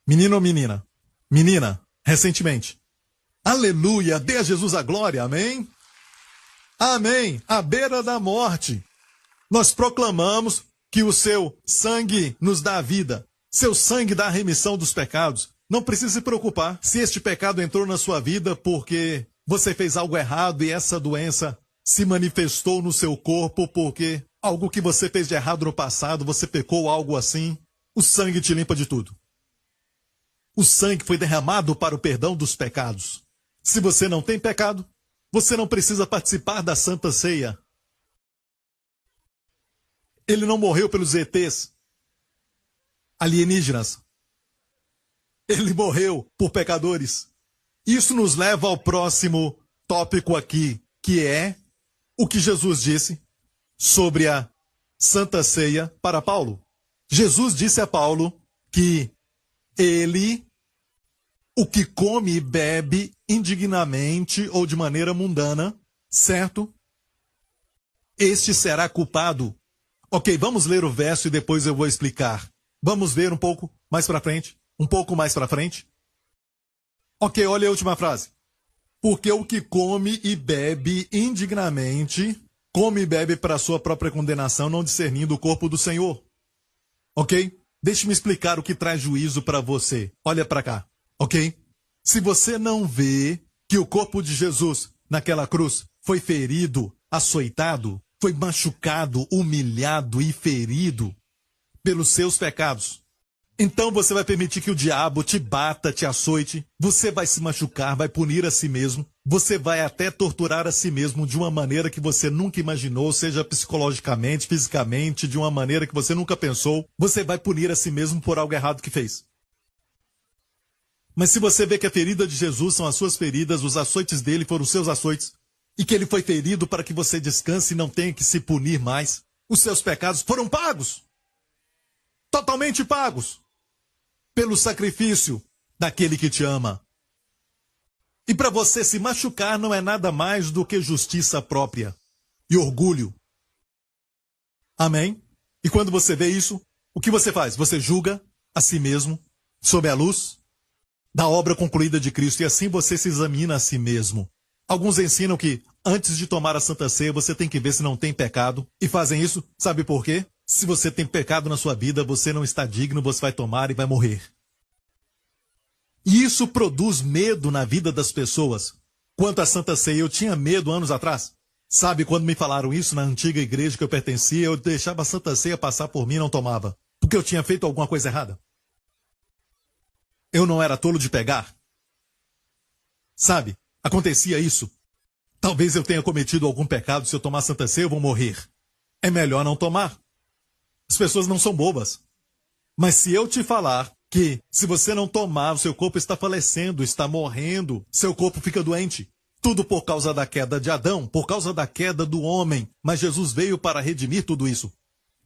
Menino ou menina? Menina, recentemente. Aleluia, dê a Jesus a glória, amém? Amém, à beira da morte. Nós proclamamos que o seu sangue nos dá a vida. Seu sangue dá a remissão dos pecados. Não precisa se preocupar se este pecado entrou na sua vida porque você fez algo errado e essa doença se manifestou no seu corpo porque algo que você fez de errado no passado, você pecou algo assim. O sangue te limpa de tudo. O sangue foi derramado para o perdão dos pecados. Se você não tem pecado, você não precisa participar da Santa Ceia. Ele não morreu pelos ETs alienígenas. Ele morreu por pecadores. Isso nos leva ao próximo tópico aqui, que é o que Jesus disse sobre a Santa Ceia para Paulo. Jesus disse a Paulo que ele, o que come e bebe indignamente ou de maneira mundana, certo? Este será culpado. Ok, vamos ler o verso e depois eu vou explicar. Vamos ver um pouco mais para frente. Um pouco mais para frente. Ok, olha a última frase. Porque o que come e bebe indignamente, come e bebe para a sua própria condenação, não discernindo o corpo do Senhor. Ok? Deixe-me explicar o que traz juízo para você. Olha para cá, ok? Se você não vê que o corpo de Jesus naquela cruz foi ferido, açoitado, foi machucado, humilhado e ferido pelos seus pecados, então você vai permitir que o diabo te bata, te açoite, você vai se machucar, vai punir a si mesmo, você vai até torturar a si mesmo de uma maneira que você nunca imaginou, seja psicologicamente, fisicamente, de uma maneira que você nunca pensou, você vai punir a si mesmo por algo errado que fez. Mas se você vê que a ferida de Jesus são as suas feridas, os açoites dele foram os seus açoites, e que ele foi ferido para que você descanse e não tenha que se punir mais, os seus pecados foram pagos. Totalmente pagos. Pelo sacrifício daquele que te ama. E para você se machucar não é nada mais do que justiça própria e orgulho. Amém? E quando você vê isso, o que você faz? Você julga a si mesmo sob a luz da obra concluída de Cristo, e assim você se examina a si mesmo. Alguns ensinam que antes de tomar a Santa Ceia você tem que ver se não tem pecado, e fazem isso, sabe por quê? Se você tem pecado na sua vida, você não está digno, você vai tomar e vai morrer. E isso produz medo na vida das pessoas. Quanto à Santa Ceia, eu tinha medo anos atrás. Sabe, quando me falaram isso na antiga igreja que eu pertencia, eu deixava a Santa Ceia passar por mim e não tomava, porque eu tinha feito alguma coisa errada. Eu não era tolo de pegar. Sabe, acontecia isso. Talvez eu tenha cometido algum pecado, se eu tomar Santa Ceia eu vou morrer. É melhor não tomar. As pessoas não são bobas. Mas se eu te falar que se você não tomar, o seu corpo está falecendo, está morrendo, seu corpo fica doente. Tudo por causa da queda de Adão, por causa da queda do homem. Mas Jesus veio para redimir tudo isso.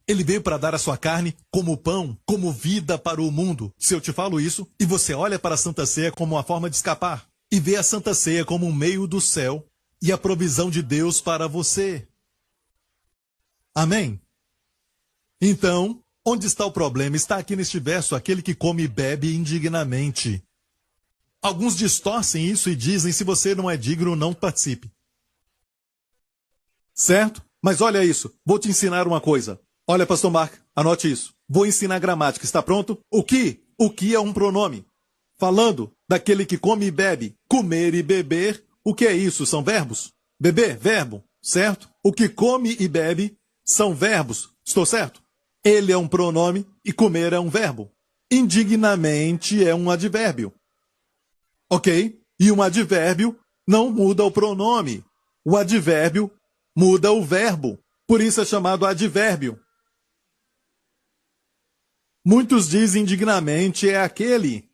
Ele veio para dar a sua carne como pão, como vida para o mundo. Se eu te falo isso, e você olha para a Santa Ceia como uma forma de escapar, e vê a Santa Ceia como um meio do céu e a provisão de Deus para você. Amém? Então, onde está o problema? Está aqui neste verso, aquele que come e bebe indignamente. Alguns distorcem isso e dizem, se você não é digno, não participe. Certo? Mas olha isso, vou te ensinar uma coisa. Olha, pastor Mark, anote isso. Vou ensinar gramática, está pronto? O que é um pronome? Falando daquele que come e bebe. Comer e beber, o que é isso? São verbos? Beber, verbo, certo? O que come e bebe são verbos, estou certo? Ele é um pronome e comer é um verbo. Indignamente é um advérbio. Ok? E um advérbio não muda o pronome. O advérbio muda o verbo. Por isso é chamado advérbio. Muitos dizem indignamente é aquele.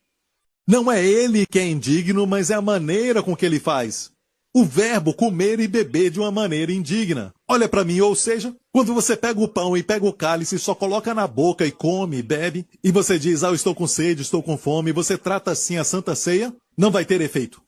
Não é ele que é indigno, mas é a maneira com que ele faz. O verbo comer e beber de uma maneira indigna. Olha para mim, ou seja, quando você pega o pão e pega o cálice, só coloca na boca e come e bebe, e você diz, eu estou com sede, estou com fome, e você trata assim a Santa Ceia, não vai ter efeito.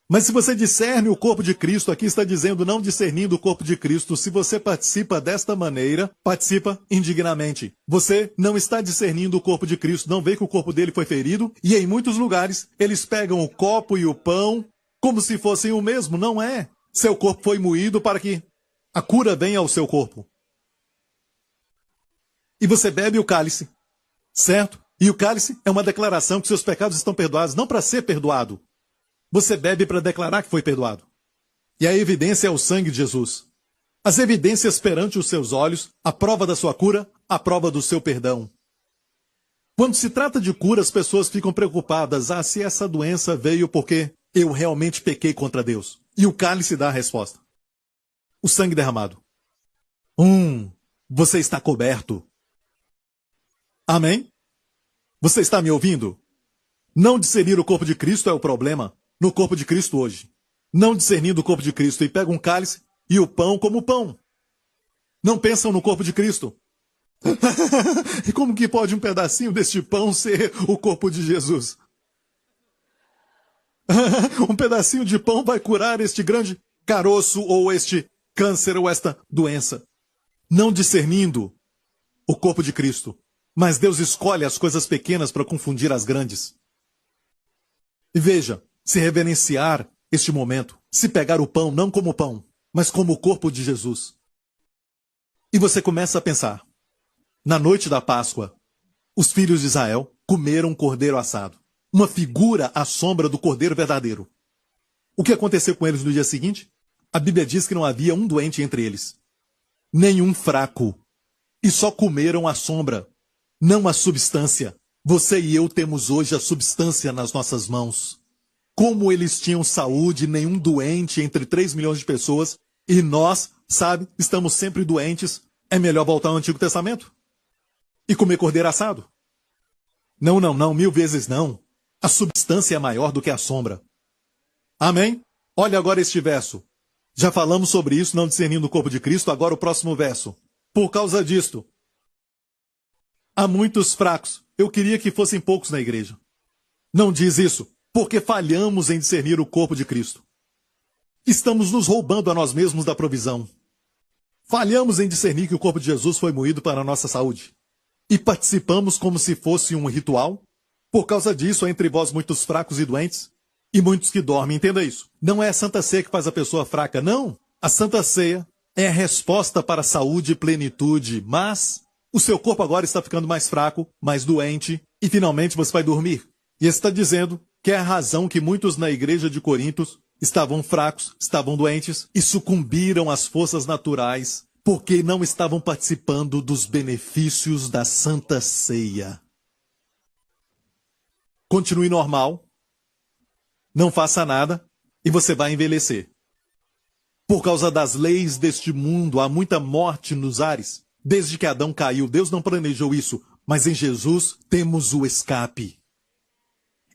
Mas se você discerne o corpo de Cristo, aqui está dizendo não discernindo o corpo de Cristo, se você participa desta maneira, participa indignamente. Você não está discernindo o corpo de Cristo, não vê que o corpo dele foi ferido, e em muitos lugares eles pegam o copo e o pão como se fossem o mesmo, não é. Seu corpo foi moído para que a cura venha ao seu corpo. E você bebe o cálice, certo? E o cálice é uma declaração que seus pecados estão perdoados, não para ser perdoado. Você bebe para declarar que foi perdoado. E a evidência é o sangue de Jesus. As evidências perante os seus olhos, a prova da sua cura, a prova do seu perdão. Quando se trata de cura, as pessoas ficam preocupadas. Se essa doença veio porque eu realmente pequei contra Deus. E o cálice dá a resposta. O sangue derramado. Você está coberto. Amém? Você está me ouvindo? Não discernir o corpo de Cristo é o problema. No corpo de Cristo hoje. Não discernindo o corpo de Cristo e pega um cálice e o pão como pão. Não pensam no corpo de Cristo. E como que pode um pedacinho deste pão ser o corpo de Jesus? Um pedacinho de pão vai curar este grande caroço ou este câncer ou esta doença. Não discernindo o corpo de Cristo. Mas Deus escolhe as coisas pequenas para confundir as grandes. E veja, se reverenciar este momento, se pegar o pão não como pão, mas como o corpo de Jesus. E você começa a pensar, na noite da Páscoa, os filhos de Israel comeram um cordeiro assado, uma figura à sombra do cordeiro verdadeiro. O que aconteceu com eles no dia seguinte? A Bíblia diz que não havia um doente entre eles, nenhum fraco, e só comeram a sombra, não a substância. Você e eu temos hoje a substância nas nossas mãos. Como eles tinham saúde, nenhum doente entre 3 milhões de pessoas, e nós, sabe, estamos sempre doentes, é melhor voltar ao Antigo Testamento? E comer cordeiro assado? Não, 1000 vezes não. A substância é maior do que a sombra. Amém? Olha agora este verso. Já falamos sobre isso, não discernindo o corpo de Cristo, agora o próximo verso. Por causa disto, há muitos fracos. Eu queria que fossem poucos na igreja. Não diz isso. Porque falhamos em discernir o corpo de Cristo. Estamos nos roubando a nós mesmos da provisão. Falhamos em discernir que o corpo de Jesus foi moído para a nossa saúde. E participamos como se fosse um ritual. Por causa disso, há entre vós muitos fracos e doentes, e muitos que dormem. Entenda isso. Não é a Santa Ceia que faz a pessoa fraca, não. A Santa Ceia é a resposta para a saúde e plenitude, mas o seu corpo agora está ficando mais fraco, mais doente, e finalmente você vai dormir. E está dizendo que é a razão que muitos na igreja de Corinto estavam fracos, estavam doentes e sucumbiram às forças naturais porque não estavam participando dos benefícios da Santa Ceia. Continue normal, não faça nada e você vai envelhecer. Por causa das leis deste mundo, há muita morte nos ares. Desde que Adão caiu, Deus não planejou isso, mas em Jesus temos o escape.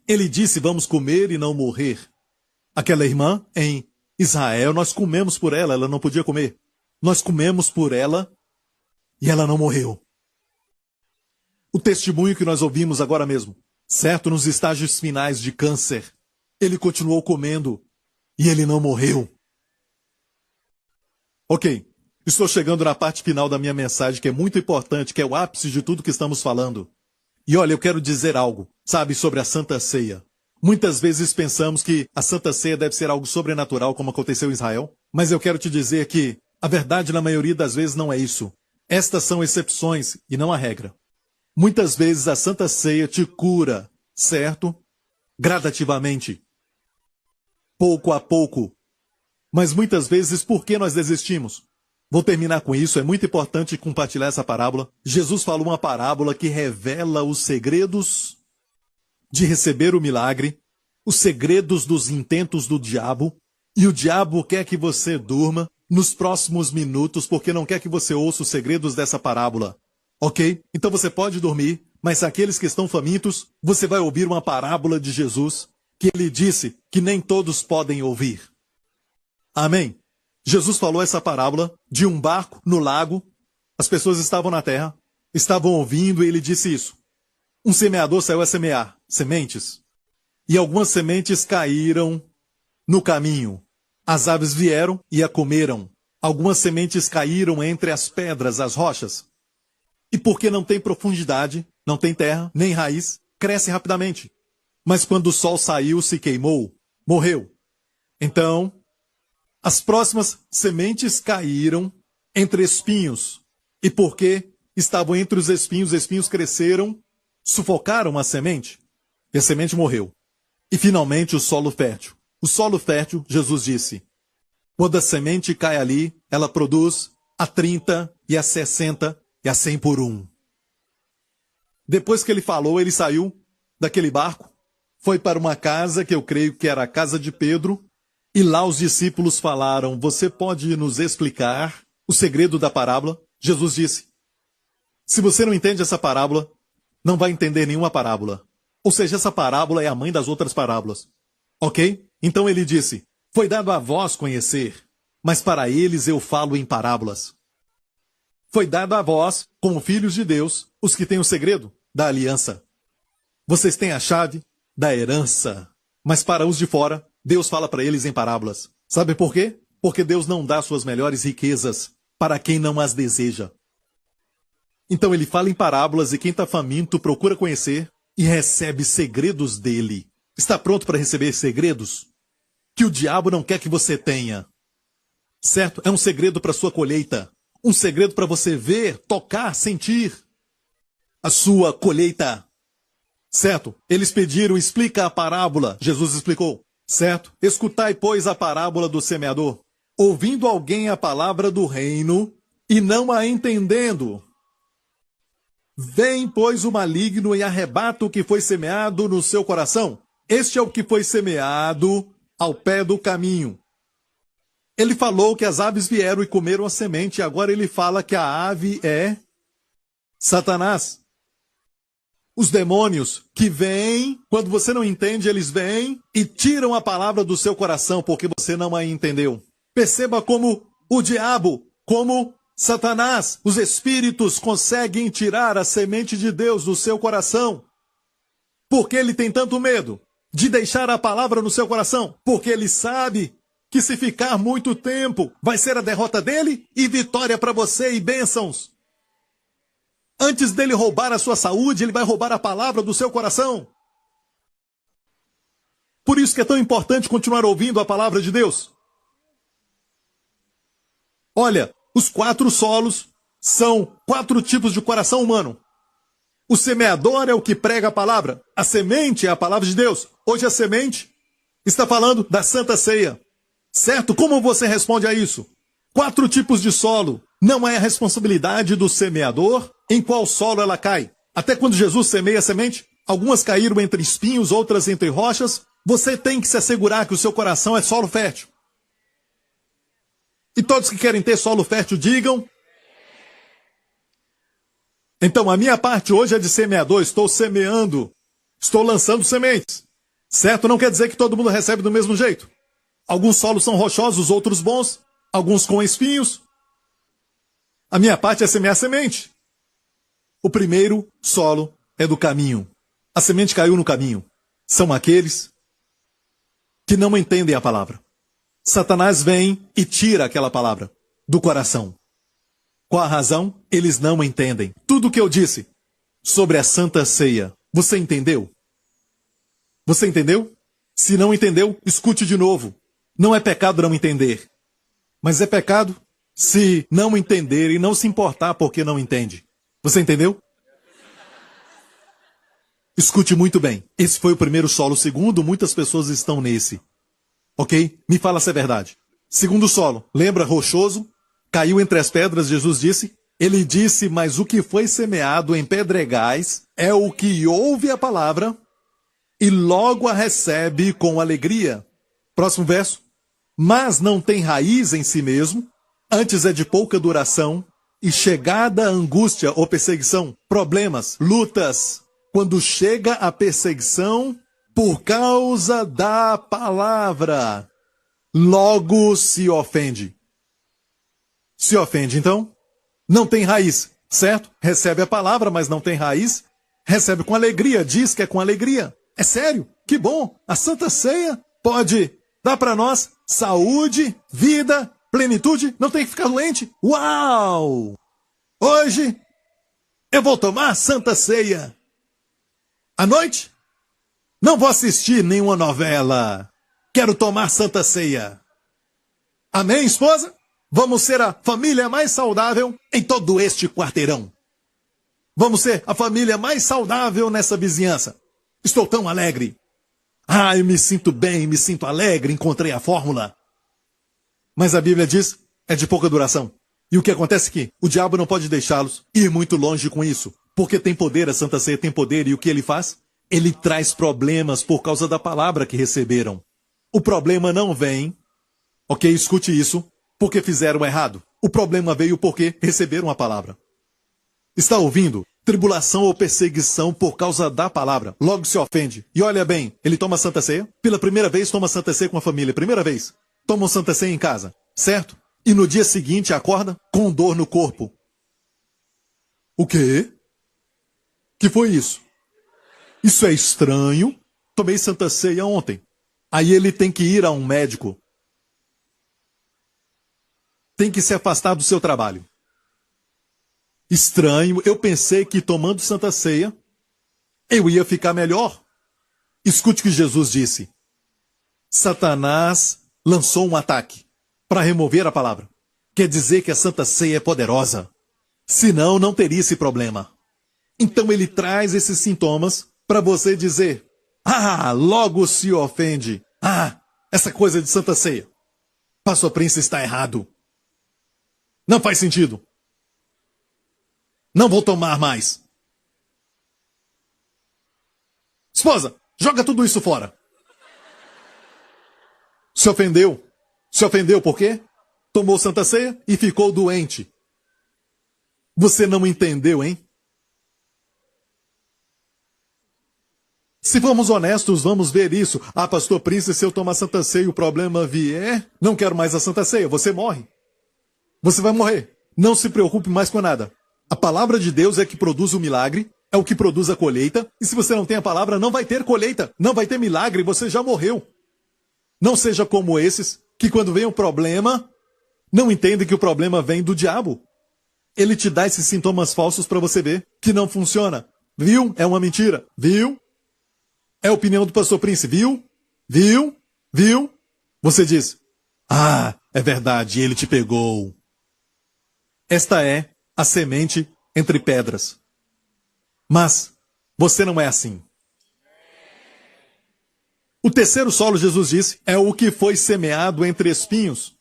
Ele disse, vamos comer e não morrer. Aquela irmã em Israel, nós comemos por ela, ela não podia comer. Nós comemos por ela e ela não morreu. O testemunho que nós ouvimos agora mesmo, certo, nos estágios finais de câncer, ele continuou comendo e ele não morreu. Ok, estou chegando na parte final da minha mensagem, que é muito importante, que é o ápice de tudo que estamos falando. E olha, eu quero dizer algo, sabe, sobre a Santa Ceia. Muitas vezes pensamos que a Santa Ceia deve ser algo sobrenatural, como aconteceu em Israel, mas eu quero te dizer que a verdade na maioria das vezes não é isso. Estas são exceções e não a regra. Muitas vezes a Santa Ceia te cura, certo? Gradativamente. Pouco a pouco. Mas muitas vezes, por que nós desistimos? Vou terminar com isso, é muito importante compartilhar essa parábola. Jesus falou uma parábola que revela os segredos de receber o milagre, os segredos dos intentos do diabo, e o diabo quer que você durma nos próximos minutos, porque não quer que você ouça os segredos dessa parábola. Ok? Então você pode dormir, mas aqueles que estão famintos, você vai ouvir uma parábola de Jesus, que ele disse que nem todos podem ouvir. Amém? Jesus falou essa parábola de um barco no lago, as pessoas estavam na terra, estavam ouvindo e ele disse isso. Um semeador saiu a semear sementes, e algumas sementes caíram no caminho. As aves vieram e a comeram. Algumas sementes caíram entre as pedras, as rochas. E porque não tem profundidade, não tem terra, nem raiz, cresce rapidamente. Mas quando o sol saiu, se queimou, morreu. Então, as próximas sementes caíram entre espinhos. E porque estavam entre os espinhos cresceram, sufocaram a semente. E a semente morreu. E finalmente o solo fértil. O solo fértil, Jesus disse, quando a semente cai ali, ela produz a 30 e a 60 e a 100 por 1. Depois que ele falou, ele saiu daquele barco, foi para uma casa que eu creio que era a casa de Pedro, e lá os discípulos falaram, você pode nos explicar o segredo da parábola? Jesus disse, se você não entende essa parábola, não vai entender nenhuma parábola. Ou seja, essa parábola é a mãe das outras parábolas. Ok? Então ele disse, foi dado a vós conhecer, mas para eles eu falo em parábolas. Foi dado a vós, como filhos de Deus, os que têm o segredo da aliança. Vocês têm a chave da herança. Mas para os de fora, Deus fala para eles em parábolas. Sabe por quê? Porque Deus não dá suas melhores riquezas para quem não as deseja. Então ele fala em parábolas e quem está faminto procura conhecer e recebe segredos dele. Está pronto para receber segredos? Que o diabo não quer que você tenha. Certo? É um segredo para sua colheita. Um segredo para você ver, tocar, sentir a sua colheita. Certo? Eles pediram, explica a parábola. Jesus explicou. Certo? Escutai, pois, a parábola do semeador. Ouvindo alguém a palavra do reino e não a entendendo. Vem, pois, o maligno e arrebata o que foi semeado no seu coração. Este é o que foi semeado ao pé do caminho. Ele falou que as aves vieram e comeram a semente, e agora ele fala que a ave é Satanás. Os demônios que vêm, quando você não entende, eles vêm e tiram a palavra do seu coração, porque você não a entendeu. Perceba como o diabo, como Satanás, os espíritos conseguem tirar a semente de Deus do seu coração. Por que ele tem tanto medo? de deixar a palavra no seu coração, porque ele sabe que se ficar muito tempo, vai ser a derrota dele e vitória para você e bênçãos. Antes dele roubar a sua saúde, ele vai roubar a palavra do seu coração. Por isso que é tão importante continuar ouvindo a palavra de Deus. Olha, os 4 solos são 4 tipos de coração humano. O semeador é o que prega a palavra. A semente é a palavra de Deus. Hoje a semente está falando da Santa Ceia. Certo? Como você responde a isso? 4 tipos de solo. Não é a responsabilidade do semeador em qual solo ela cai. Até quando Jesus semeia a semente, algumas caíram entre espinhos, outras entre rochas. Você tem que se assegurar que o seu coração é solo fértil. E todos que querem ter solo fértil, digam. Então, a minha parte hoje é de semeador. Estou semeando. Estou lançando sementes. Certo? Não quer dizer que todo mundo recebe do mesmo jeito. Alguns solos são rochosos, outros bons. Alguns com espinhos. A minha parte é semear semente. O primeiro solo é do caminho. A semente caiu no caminho. São aqueles que não entendem a palavra. Satanás vem e tira aquela palavra do coração. Qual a razão? Eles não entendem. Tudo o que eu disse sobre a Santa Ceia, você entendeu? Você entendeu? Se não entendeu, escute de novo. Não é pecado não entender. Mas é pecado se não entender e não se importar porque não entende. Você entendeu? Escute muito bem. Esse foi o primeiro solo. O segundo, muitas pessoas estão nesse. Ok? Me fala se é verdade. Segundo solo, lembra rochoso? Caiu entre as pedras, Jesus disse. Ele disse, mas o que foi semeado em pedregais é o que ouve a palavra e logo a recebe com alegria. Próximo verso. Mas não tem raiz em si mesmo, antes é de pouca duração, e chegada a angústia ou perseguição, problemas, lutas. Quando chega a perseguição por causa da palavra, logo se ofende. Se ofende, então, não tem raiz, certo? Recebe a palavra, mas não tem raiz. Recebe com alegria, diz que é com alegria. É sério, que bom. A Santa Ceia pode dar para nós saúde, vida, plenitude, não tem que ficar doente. Uau! Hoje eu vou tomar Santa Ceia. À noite, não vou assistir nenhuma novela. Quero tomar Santa Ceia. Amém, esposa? Vamos ser a família mais saudável em todo este quarteirão. Vamos ser a família mais saudável nessa vizinhança. Estou tão alegre. Ah, eu me sinto bem, me sinto alegre, encontrei a fórmula. Mas a Bíblia diz, é de pouca duração. E o que acontece aqui? O diabo não pode deixá-los ir muito longe com isso. Porque tem poder, a Santa Ceia tem poder, e o que ele faz? Ele traz problemas por causa da palavra que receberam. O problema não vem, ok, escute isso, porque fizeram errado. O problema veio porque receberam a palavra. Está ouvindo? Tribulação ou perseguição por causa da palavra. Logo se ofende. E olha bem, ele toma Santa Ceia. Pela primeira vez toma Santa Ceia com a família. Primeira vez. Toma Santa Ceia em casa. Certo? E no dia seguinte acorda com dor no corpo. O quê? Que foi isso? Isso é estranho. Tomei Santa Ceia ontem. Aí ele tem que ir a um médico. Tem que se afastar do seu trabalho. Estranho, eu pensei que tomando Santa Ceia, eu ia ficar melhor. Escute o que Jesus disse. Satanás lançou um ataque para remover a palavra. Quer dizer que a Santa Ceia é poderosa. Senão, não teria esse problema. Então ele traz esses sintomas para você dizer, ah, logo se ofende. Ah, essa coisa de Santa Ceia. Pastor Prince está errado. Não faz sentido. Não vou tomar mais. Esposa, joga tudo isso fora. Se ofendeu. Se ofendeu por quê? Tomou Santa Ceia e ficou doente. Você não entendeu, hein? Se formos honestos, vamos ver isso. Ah, pastor Prince, se eu tomar Santa Ceia e o problema vier, não quero mais a Santa Ceia, você morre. Você vai morrer. Não se preocupe mais com nada. A palavra de Deus é que produz o milagre é o que produz a colheita. E se você não tem a palavra, não vai ter colheita, não vai ter milagre, você já morreu. Não seja como esses que quando vem um problema, não entendem que o problema vem do diabo. Ele te dá esses sintomas falsos para você ver que não funciona. Viu? É uma mentira. Viu? É a opinião do pastor Prince. Viu? Viu? Viu? Você diz, ah, é verdade, ele te pegou. Esta é a semente entre pedras. Mas você não é assim. O terceiro solo, Jesus disse, é o que foi semeado entre espinhos.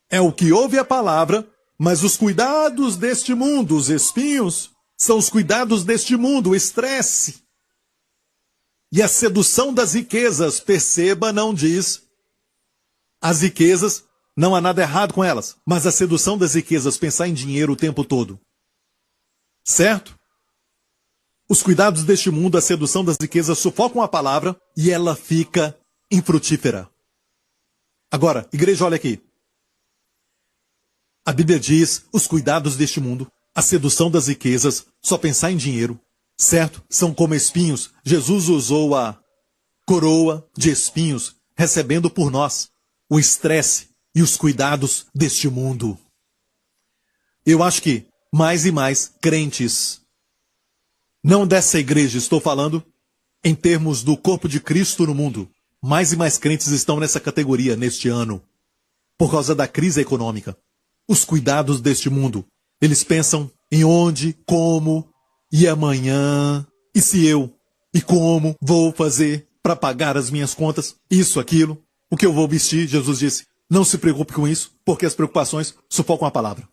É o que ouve a palavra, mas os cuidados deste mundo, os espinhos, são os cuidados deste mundo, o estresse. E a sedução das riquezas, perceba, não diz. As riquezas, não há nada errado com elas, mas a sedução das riquezas, pensar em dinheiro o tempo todo. Certo? Os cuidados deste mundo, a sedução das riquezas, sufocam a palavra e ela fica infrutífera. Agora, igreja, olha aqui. A Bíblia diz, os cuidados deste mundo, a sedução das riquezas, só pensar em dinheiro, certo? São como espinhos. Jesus usou a coroa de espinhos, recebendo por nós o estresse e os cuidados deste mundo. Eu acho que mais e mais crentes, não dessa igreja, estou falando em termos do corpo de Cristo no mundo, mais e mais crentes estão nessa categoria neste ano, por causa da crise econômica. Os cuidados deste mundo, eles pensam em onde, como, e amanhã, e se eu, e como vou fazer para pagar as minhas contas, isso, aquilo, o que eu vou vestir. Jesus disse, não se preocupe com isso, porque as preocupações sufocam a palavra.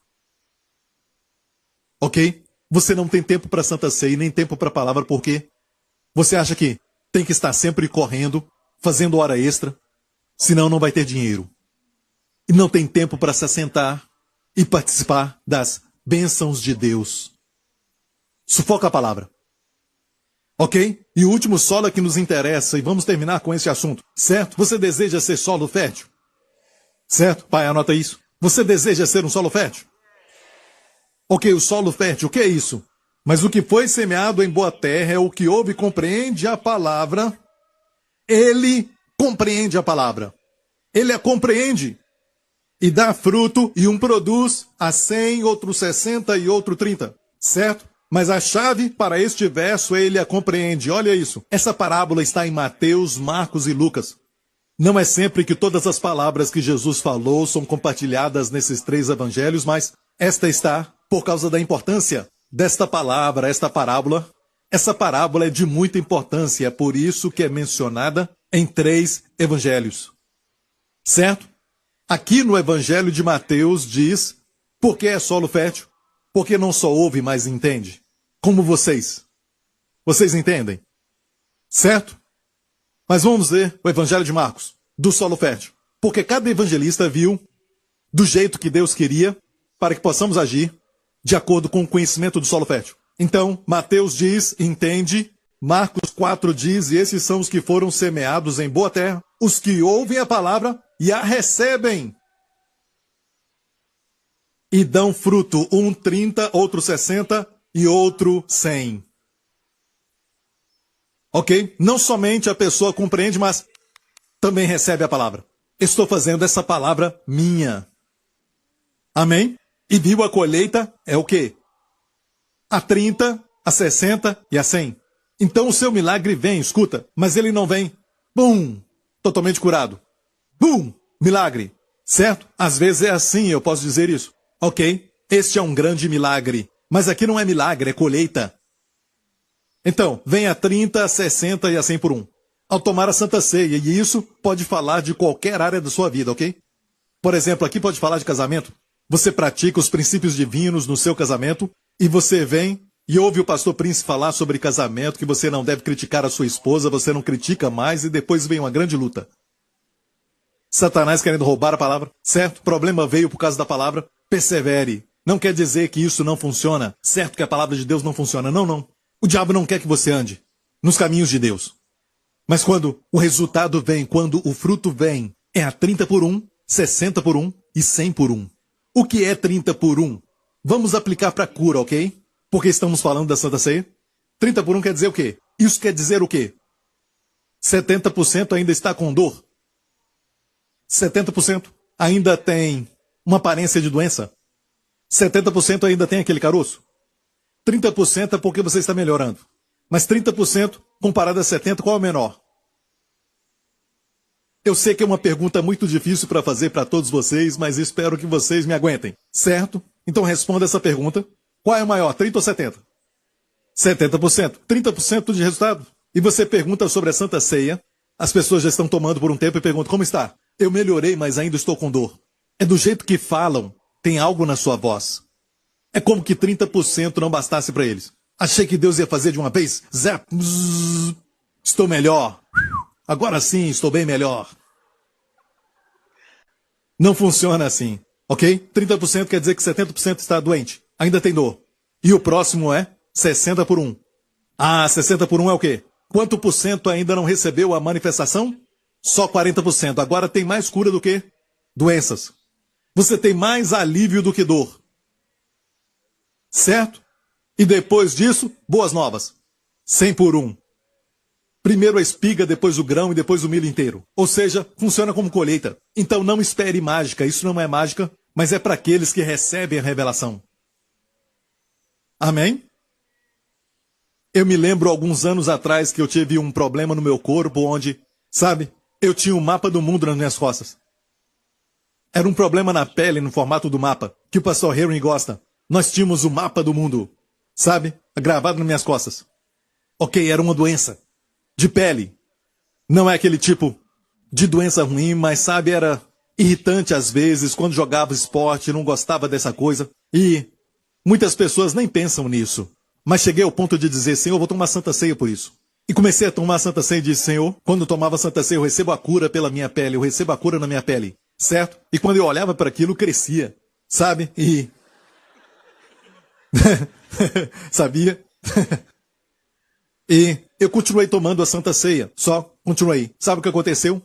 Ok? Você não tem tempo para Santa Ceia, nem tempo para a palavra, porque você acha que tem que estar sempre correndo, fazendo hora extra, senão não vai ter dinheiro. E não tem tempo para se assentar e participar das bênçãos de Deus. Sufoca a palavra. Ok? E o último solo que nos interessa, e vamos terminar com esse assunto, certo? Você deseja ser solo fértil? Certo? Pai, anota isso. Você deseja ser um solo fértil? Ok, o solo fértil, o que é isso? Mas o que foi semeado em boa terra é o que ouve e compreende a palavra. Ele compreende a palavra. Ele a compreende. E dá fruto, e um produz a 100, outro 60 e outro 30. Certo? Mas a chave para este verso, ele a compreende. Olha isso. Essa parábola está em Mateus, Marcos e Lucas. Não é sempre que todas as palavras que Jesus falou são compartilhadas nesses três evangelhos, mas esta está por causa da importância desta palavra, esta parábola. Essa parábola é de muita importância, é por isso que é mencionada em três evangelhos. Certo? Aqui no evangelho de Mateus diz, por que é solo fértil? Porque não só ouve, mas entende. Como vocês. Vocês entendem? Certo? Mas vamos ver o evangelho de Marcos, do solo fértil. Porque cada evangelista viu do jeito que Deus queria para que possamos agir de acordo com o conhecimento do solo fértil. Então, Mateus diz, entende. Marcos 4 diz, e esses são os que foram semeados em boa terra, os que ouvem a palavra e a recebem. E dão fruto, um 30, outro 60 e outro 100. Ok? Não somente a pessoa compreende, mas também recebe a palavra. Estou fazendo essa palavra minha. Amém? E viu a colheita é o quê? A 30, a 60 e a 100. Então o seu milagre vem, escuta, mas ele não vem. Bum! Totalmente curado. Bum! Milagre. Certo? Às vezes é assim, eu posso dizer isso. Ok? Este é um grande milagre. Mas aqui não é milagre, é colheita. Então, vem a 30, a 60 e a 100 por 1. Ao tomar a Santa Ceia, e isso pode falar de qualquer área da sua vida, ok? Por exemplo, aqui pode falar de casamento. Você pratica os princípios divinos no seu casamento, e você vem e ouve o pastor Prince falar sobre casamento, que você não deve criticar a sua esposa, você não critica mais, e depois vem uma grande luta. Satanás querendo roubar a palavra, certo? O problema veio por causa da palavra. Persevere. Não quer dizer que isso não funciona, certo que a palavra de Deus não funciona. Não, não. O diabo não quer que você ande nos caminhos de Deus. Mas quando o resultado vem, quando o fruto vem, é a 30 por 1, 60 por 1 e 100 por 1. O que é 30 por 1? Vamos aplicar para cura, ok? Porque estamos falando da Santa Ceia. 30 por 1 quer dizer o quê? Isso quer dizer o quê? 70% ainda está com dor. 70% ainda tem uma aparência de doença. 70% ainda tem aquele caroço. 30% é porque você está melhorando. Mas 30% comparado a 70%, qual é o menor? Eu sei que é uma pergunta muito difícil para fazer para todos vocês, mas espero que vocês me aguentem, certo? Então responda essa pergunta. Qual é o maior, 30 ou 70? 70%. 30% de resultado. E você pergunta sobre a Santa Ceia. As pessoas já estão tomando por um tempo e perguntam, como está? Eu melhorei, mas ainda estou com dor. É do jeito que falam, tem algo na sua voz. É como que 30% não bastasse para eles. Achei que Deus ia fazer de uma vez. Zap, bzz, estou melhor. Agora sim, estou bem melhor. Não funciona assim, ok? 30% quer dizer que 70% está doente. Ainda tem dor. E o próximo é 60 por 1. Ah, 60 por 1 é o quê? Quanto por cento ainda não recebeu a manifestação? Só 40%. Agora tem mais cura do que doenças. Você tem mais alívio do que dor. Certo? E depois disso, boas novas. 100 por 1. Primeiro a espiga, depois o grão e depois o milho inteiro. Ou seja, funciona como colheita. Então não espere mágica. Isso não é mágica, mas é para aqueles que recebem a revelação. Amém? Eu me lembro alguns anos atrás que eu tive um problema no meu corpo onde, sabe, eu tinha um mapa do mundo nas minhas costas. Era um problema na pele, no formato do mapa, que o pastor Henry gosta. Nós tínhamos o mapa do mundo, sabe, gravado nas minhas costas. Ok, era uma doença de pele. Não é aquele tipo de doença ruim, mas sabe, era irritante às vezes, quando jogava esporte, não gostava dessa coisa. E muitas pessoas nem pensam nisso. Mas cheguei ao ponto de dizer, Senhor, eu vou tomar Santa Ceia por isso. E comecei a tomar Santa Ceia e disse, Senhor, quando eu tomava Santa Ceia, eu recebo a cura pela minha pele, eu recebo a cura na minha pele, certo? E quando eu olhava para aquilo, crescia, sabe? E... sabia? E eu continuei tomando a Santa Ceia, só continuei. Sabe o que aconteceu?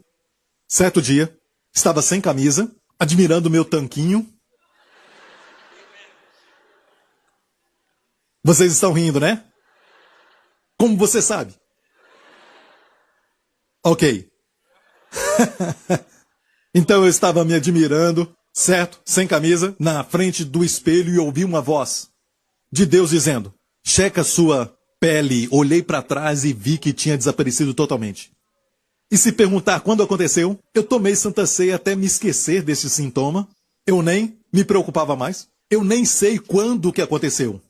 Certo dia, estava sem camisa, admirando o meu tanquinho. Vocês estão rindo, né? Como você sabe? Ok. Então eu estava me admirando, certo? Sem camisa, na frente do espelho e ouvi uma voz de Deus dizendo, checa sua pele. Olhei para trás e vi que tinha desaparecido totalmente. E se perguntar quando aconteceu, eu tomei Santa Ceia até me esquecer desse sintoma. Eu nem me preocupava mais. Eu nem sei quando que aconteceu.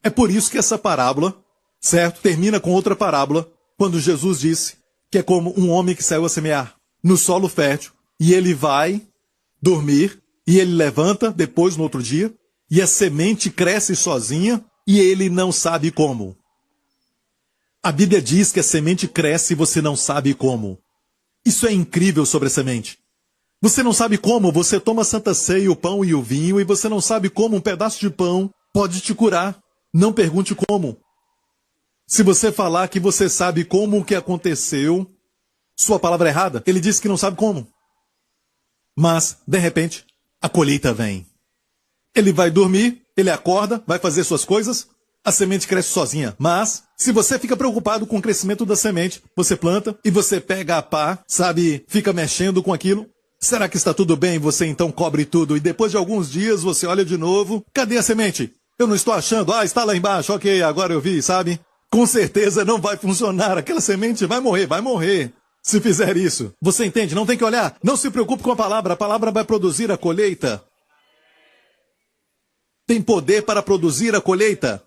É por isso que essa parábola, certo, termina com outra parábola, quando Jesus disse que é como um homem que saiu a semear no solo fértil, e ele vai dormir, e ele levanta depois no outro dia, e a semente cresce sozinha, e ele não sabe como. A Bíblia diz que a semente cresce e você não sabe como. Isso é incrível sobre a semente. Você não sabe como, você toma a Santa Ceia, o pão e o vinho, e você não sabe como um pedaço de pão pode te curar. Não pergunte como. Se você falar que você sabe como o que aconteceu, sua palavra é errada. Ele disse que não sabe como. Mas, de repente, a colheita vem. Ele vai dormir, ele acorda, vai fazer suas coisas, a semente cresce sozinha. Mas, se você fica preocupado com o crescimento da semente, você planta e você pega a pá, sabe, fica mexendo com aquilo. Será que está tudo bem? Você então cobre tudo e depois de alguns dias você olha de novo. Cadê a semente? Eu não estou achando. Ah, está lá embaixo. Ok, agora eu vi, sabe? Com certeza não vai funcionar. Aquela semente vai morrer. Se fizer isso. Você entende? Não tem que olhar. Não se preocupe com a palavra vai produzir a colheita. Tem poder para produzir a colheita.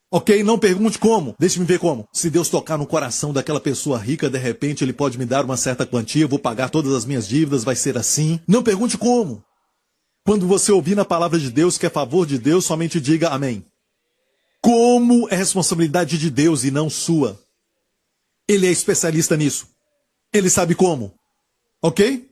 Ok? Não pergunte como. Deixe-me ver como. Se Deus tocar no coração daquela pessoa rica, de repente Ele pode me dar uma certa quantia, eu vou pagar todas as minhas dívidas, vai ser assim. Não pergunte como. Quando você ouvir na palavra de Deus que é a favor de Deus, somente diga amém. Como é responsabilidade de Deus e não sua. Ele é especialista nisso. Ele sabe como. Ok?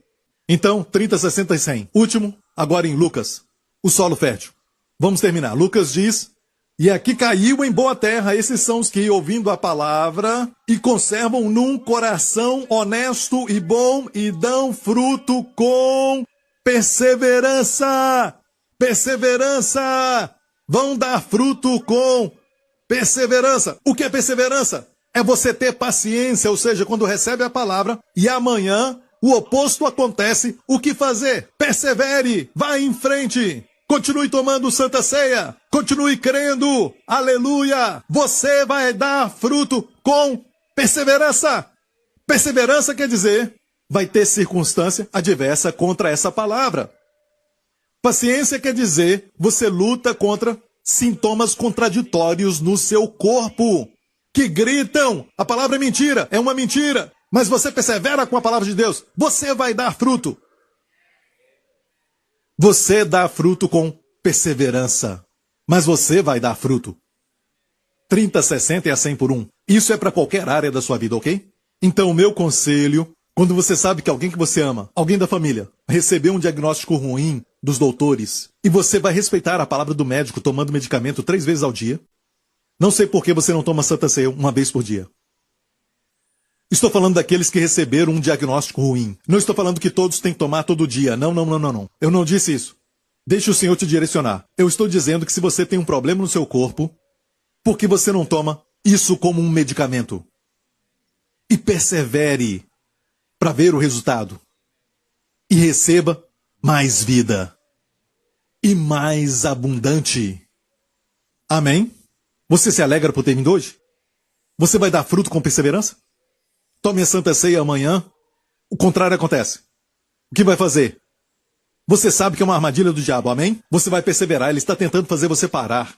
Então, 30, 60 e 100. Último, agora em Lucas. O solo fértil. Vamos terminar. Lucas diz, e aqui caiu em boa terra. Esses são os que, ouvindo a palavra, e conservam num coração honesto e bom, e dão fruto com perseverança. Perseverança. Vão dar fruto com Perseverança. O que é perseverança? É você ter paciência, ou seja, quando recebe a palavra e amanhã o oposto acontece, o que fazer? Persevere, vá em frente. Continue tomando Santa Ceia. Continue crendo. Aleluia. Você vai dar fruto com perseverança. Perseverança quer dizer, vai ter circunstância adversa contra essa palavra. Paciência quer dizer, você luta contra sintomas contraditórios no seu corpo, que gritam, a palavra é mentira, é uma mentira, mas você persevera com a palavra de Deus, você vai dar fruto. Você dá fruto com perseverança, mas você vai dar fruto. 30, 60 e a 100 por 1. Isso é para qualquer área da sua vida, ok? Então, o meu conselho, quando você sabe que alguém que você ama, alguém da família, recebeu um diagnóstico ruim dos doutores, e você vai respeitar a palavra do médico tomando medicamento 3 vezes ao dia, não sei por que você não toma Santa Ceia 1 vez por dia. Estou falando daqueles que receberam um diagnóstico ruim. Não estou falando que todos têm que tomar todo dia. Não. Eu não disse isso. Deixe o Senhor te direcionar. Eu estou dizendo que se você tem um problema no seu corpo, por que você não toma isso como um medicamento? E persevere para ver o resultado. E receba mais vida. E mais abundante. Amém? Você se alegra por ter vindo hoje? Você vai dar fruto com perseverança? Tome a Santa Ceia amanhã, o contrário acontece. O que vai fazer? Você sabe que é uma armadilha do diabo, amém? Você vai perseverar, ele está tentando fazer você parar.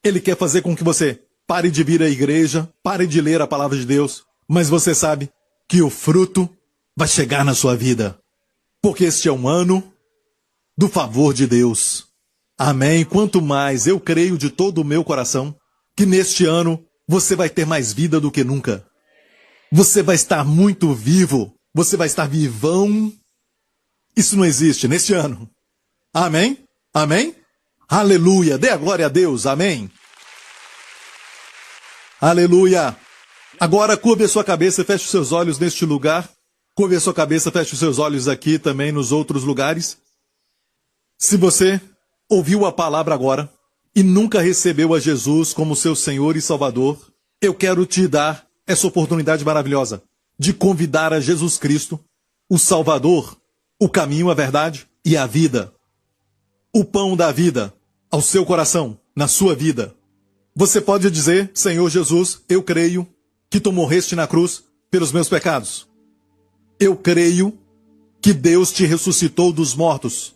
Ele quer fazer com que você pare de vir à igreja, pare de ler a palavra de Deus, mas você sabe que o fruto vai chegar na sua vida. Porque este é um ano do favor de Deus. Amém? Quanto mais eu creio de todo o meu coração que neste ano você vai ter mais vida do que nunca. Você vai estar muito vivo. Você vai estar vivão. Isso não existe neste ano. Amém? Amém? Aleluia. Dê a glória a Deus. Amém? Aleluia. Agora curve a sua cabeça e feche os seus olhos neste lugar. Curve a sua cabeça, feche os seus olhos aqui também nos outros lugares. Se você ouviu a palavra agora e nunca recebeu a Jesus como seu Senhor e Salvador, eu quero te dar essa oportunidade maravilhosa de convidar a Jesus Cristo, o Salvador, o caminho, a verdade e a vida. O pão da vida ao seu coração, na sua vida. Você pode dizer, Senhor Jesus, eu creio que tu morreste na cruz pelos meus pecados. Eu creio que Deus te ressuscitou dos mortos.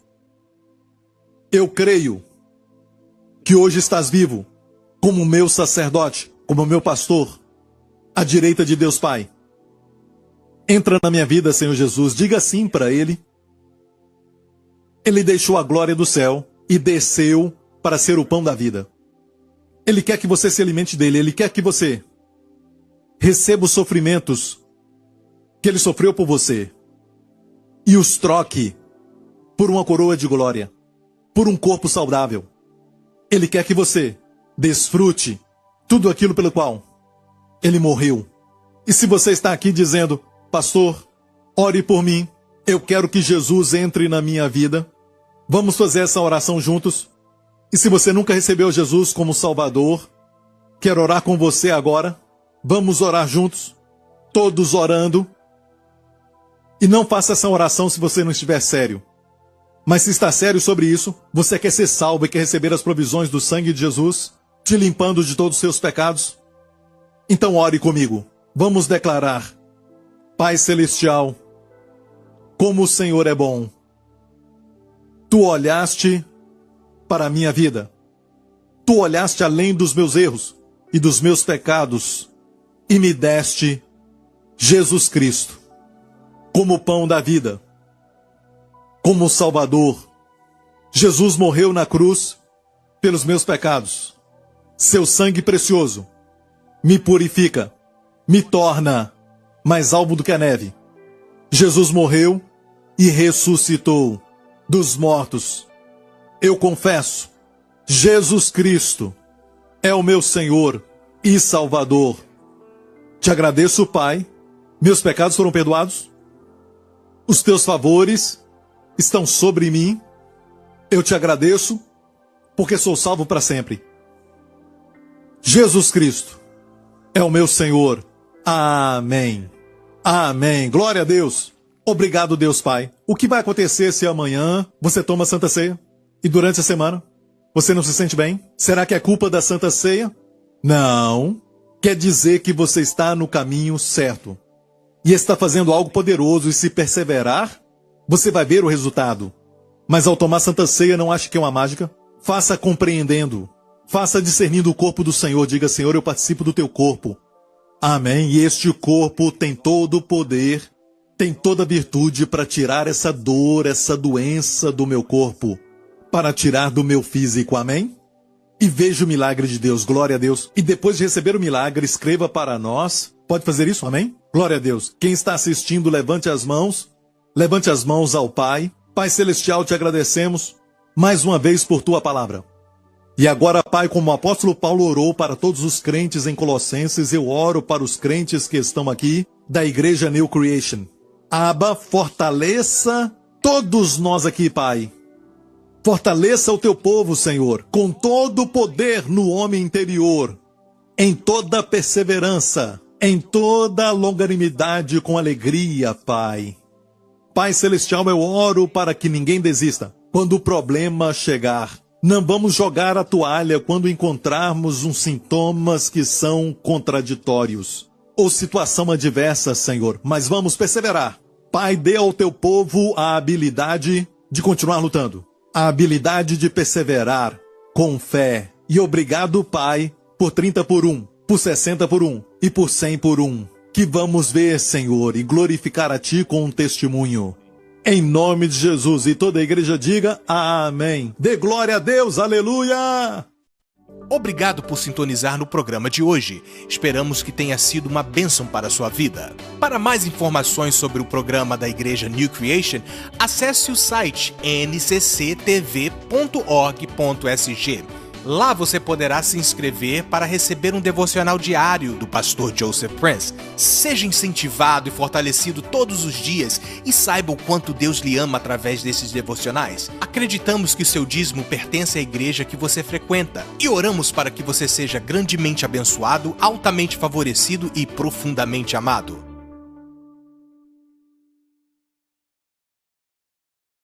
Eu creio que hoje estás vivo como meu sacerdote, como meu pastor, à direita de Deus Pai. Entra na minha vida, Senhor Jesus, diga sim para Ele. Ele deixou a glória do céu e desceu para ser o pão da vida. Ele quer que você se alimente dele, Ele quer que você receba os sofrimentos que Ele sofreu por você e os troque por uma coroa de glória, por um corpo saudável. Ele quer que você desfrute tudo aquilo pelo qual Ele morreu. E se você está aqui dizendo, pastor, ore por mim, eu quero que Jesus entre na minha vida, vamos fazer essa oração juntos. E se você nunca recebeu Jesus como Salvador, quero orar com você agora, vamos orar juntos, todos orando. E não faça essa oração se você não estiver sério. Mas se está sério sobre isso, você quer ser salvo e quer receber as provisões do sangue de Jesus, te limpando de todos os seus pecados, então ore comigo. Vamos declarar: Pai Celestial, como o Senhor é bom. Tu olhaste para a minha vida. Tu olhaste além dos meus erros e dos meus pecados e me deste Jesus Cristo como o pão da vida, como o Salvador. Jesus morreu na cruz pelos meus pecados. Seu sangue precioso me purifica, me torna mais alvo do que a neve. Jesus morreu e ressuscitou dos mortos. Eu confesso, Jesus Cristo é o meu Senhor e Salvador. Te agradeço, Pai, meus pecados foram perdoados, os teus favores estão sobre mim. Eu te agradeço, porque sou salvo para sempre. Jesus Cristo é o meu Senhor. Amém. Amém. Glória a Deus. Obrigado, Deus Pai. O que vai acontecer se amanhã você toma a Santa Ceia e durante a semana você não se sente bem? Será que é culpa da Santa Ceia? Não. Quer dizer que você está no caminho certo e está fazendo algo poderoso, e se perseverar, você vai ver o resultado. Mas ao tomar Santa Ceia, não ache que é uma mágica. Faça compreendendo. Faça discernindo o corpo do Senhor. Diga: Senhor, eu participo do teu corpo. Amém. E este corpo tem todo o poder, tem toda a virtude para tirar essa dor, essa doença do meu corpo, para tirar do meu físico. Amém? E veja o milagre de Deus. Glória a Deus. E depois de receber o milagre, escreva para nós. Pode fazer isso? Amém? Glória a Deus. Quem está assistindo, levante as mãos. Levante as mãos ao Pai. Pai Celestial, te agradecemos mais uma vez por tua palavra. E agora, Pai, como o apóstolo Paulo orou para todos os crentes em Colossenses, eu oro para os crentes que estão aqui da Igreja New Creation. Abba, fortaleça todos nós aqui, Pai. Fortaleça o teu povo, Senhor, com todo o poder no homem interior, em toda perseverança, em toda longanimidade, com alegria, Pai. Pai Celestial, eu oro para que ninguém desista quando o problema chegar. Não vamos jogar a toalha quando encontrarmos uns sintomas que são contraditórios ou situação adversa, Senhor, mas vamos perseverar. Pai, dê ao teu povo a habilidade de continuar lutando, a habilidade de perseverar com fé. E obrigado, Pai, por 30 por 1, por 60 por 1 e por 100 por 1. Que vamos ver, Senhor, e glorificar a Ti com um testemunho. Em nome de Jesus. E toda a igreja diga amém. Dê glória a Deus, aleluia! Obrigado por sintonizar no programa de hoje. Esperamos que tenha sido uma bênção para a sua vida. Para mais informações sobre o programa da Igreja New Creation, acesse o site ncctv.org.sg. Lá você poderá se inscrever para receber um devocional diário do pastor Joseph Prince. Seja incentivado e fortalecido todos os dias e saiba o quanto Deus lhe ama através desses devocionais. Acreditamos que o seu dízimo pertence à igreja que você frequenta e oramos para que você seja grandemente abençoado, altamente favorecido e profundamente amado.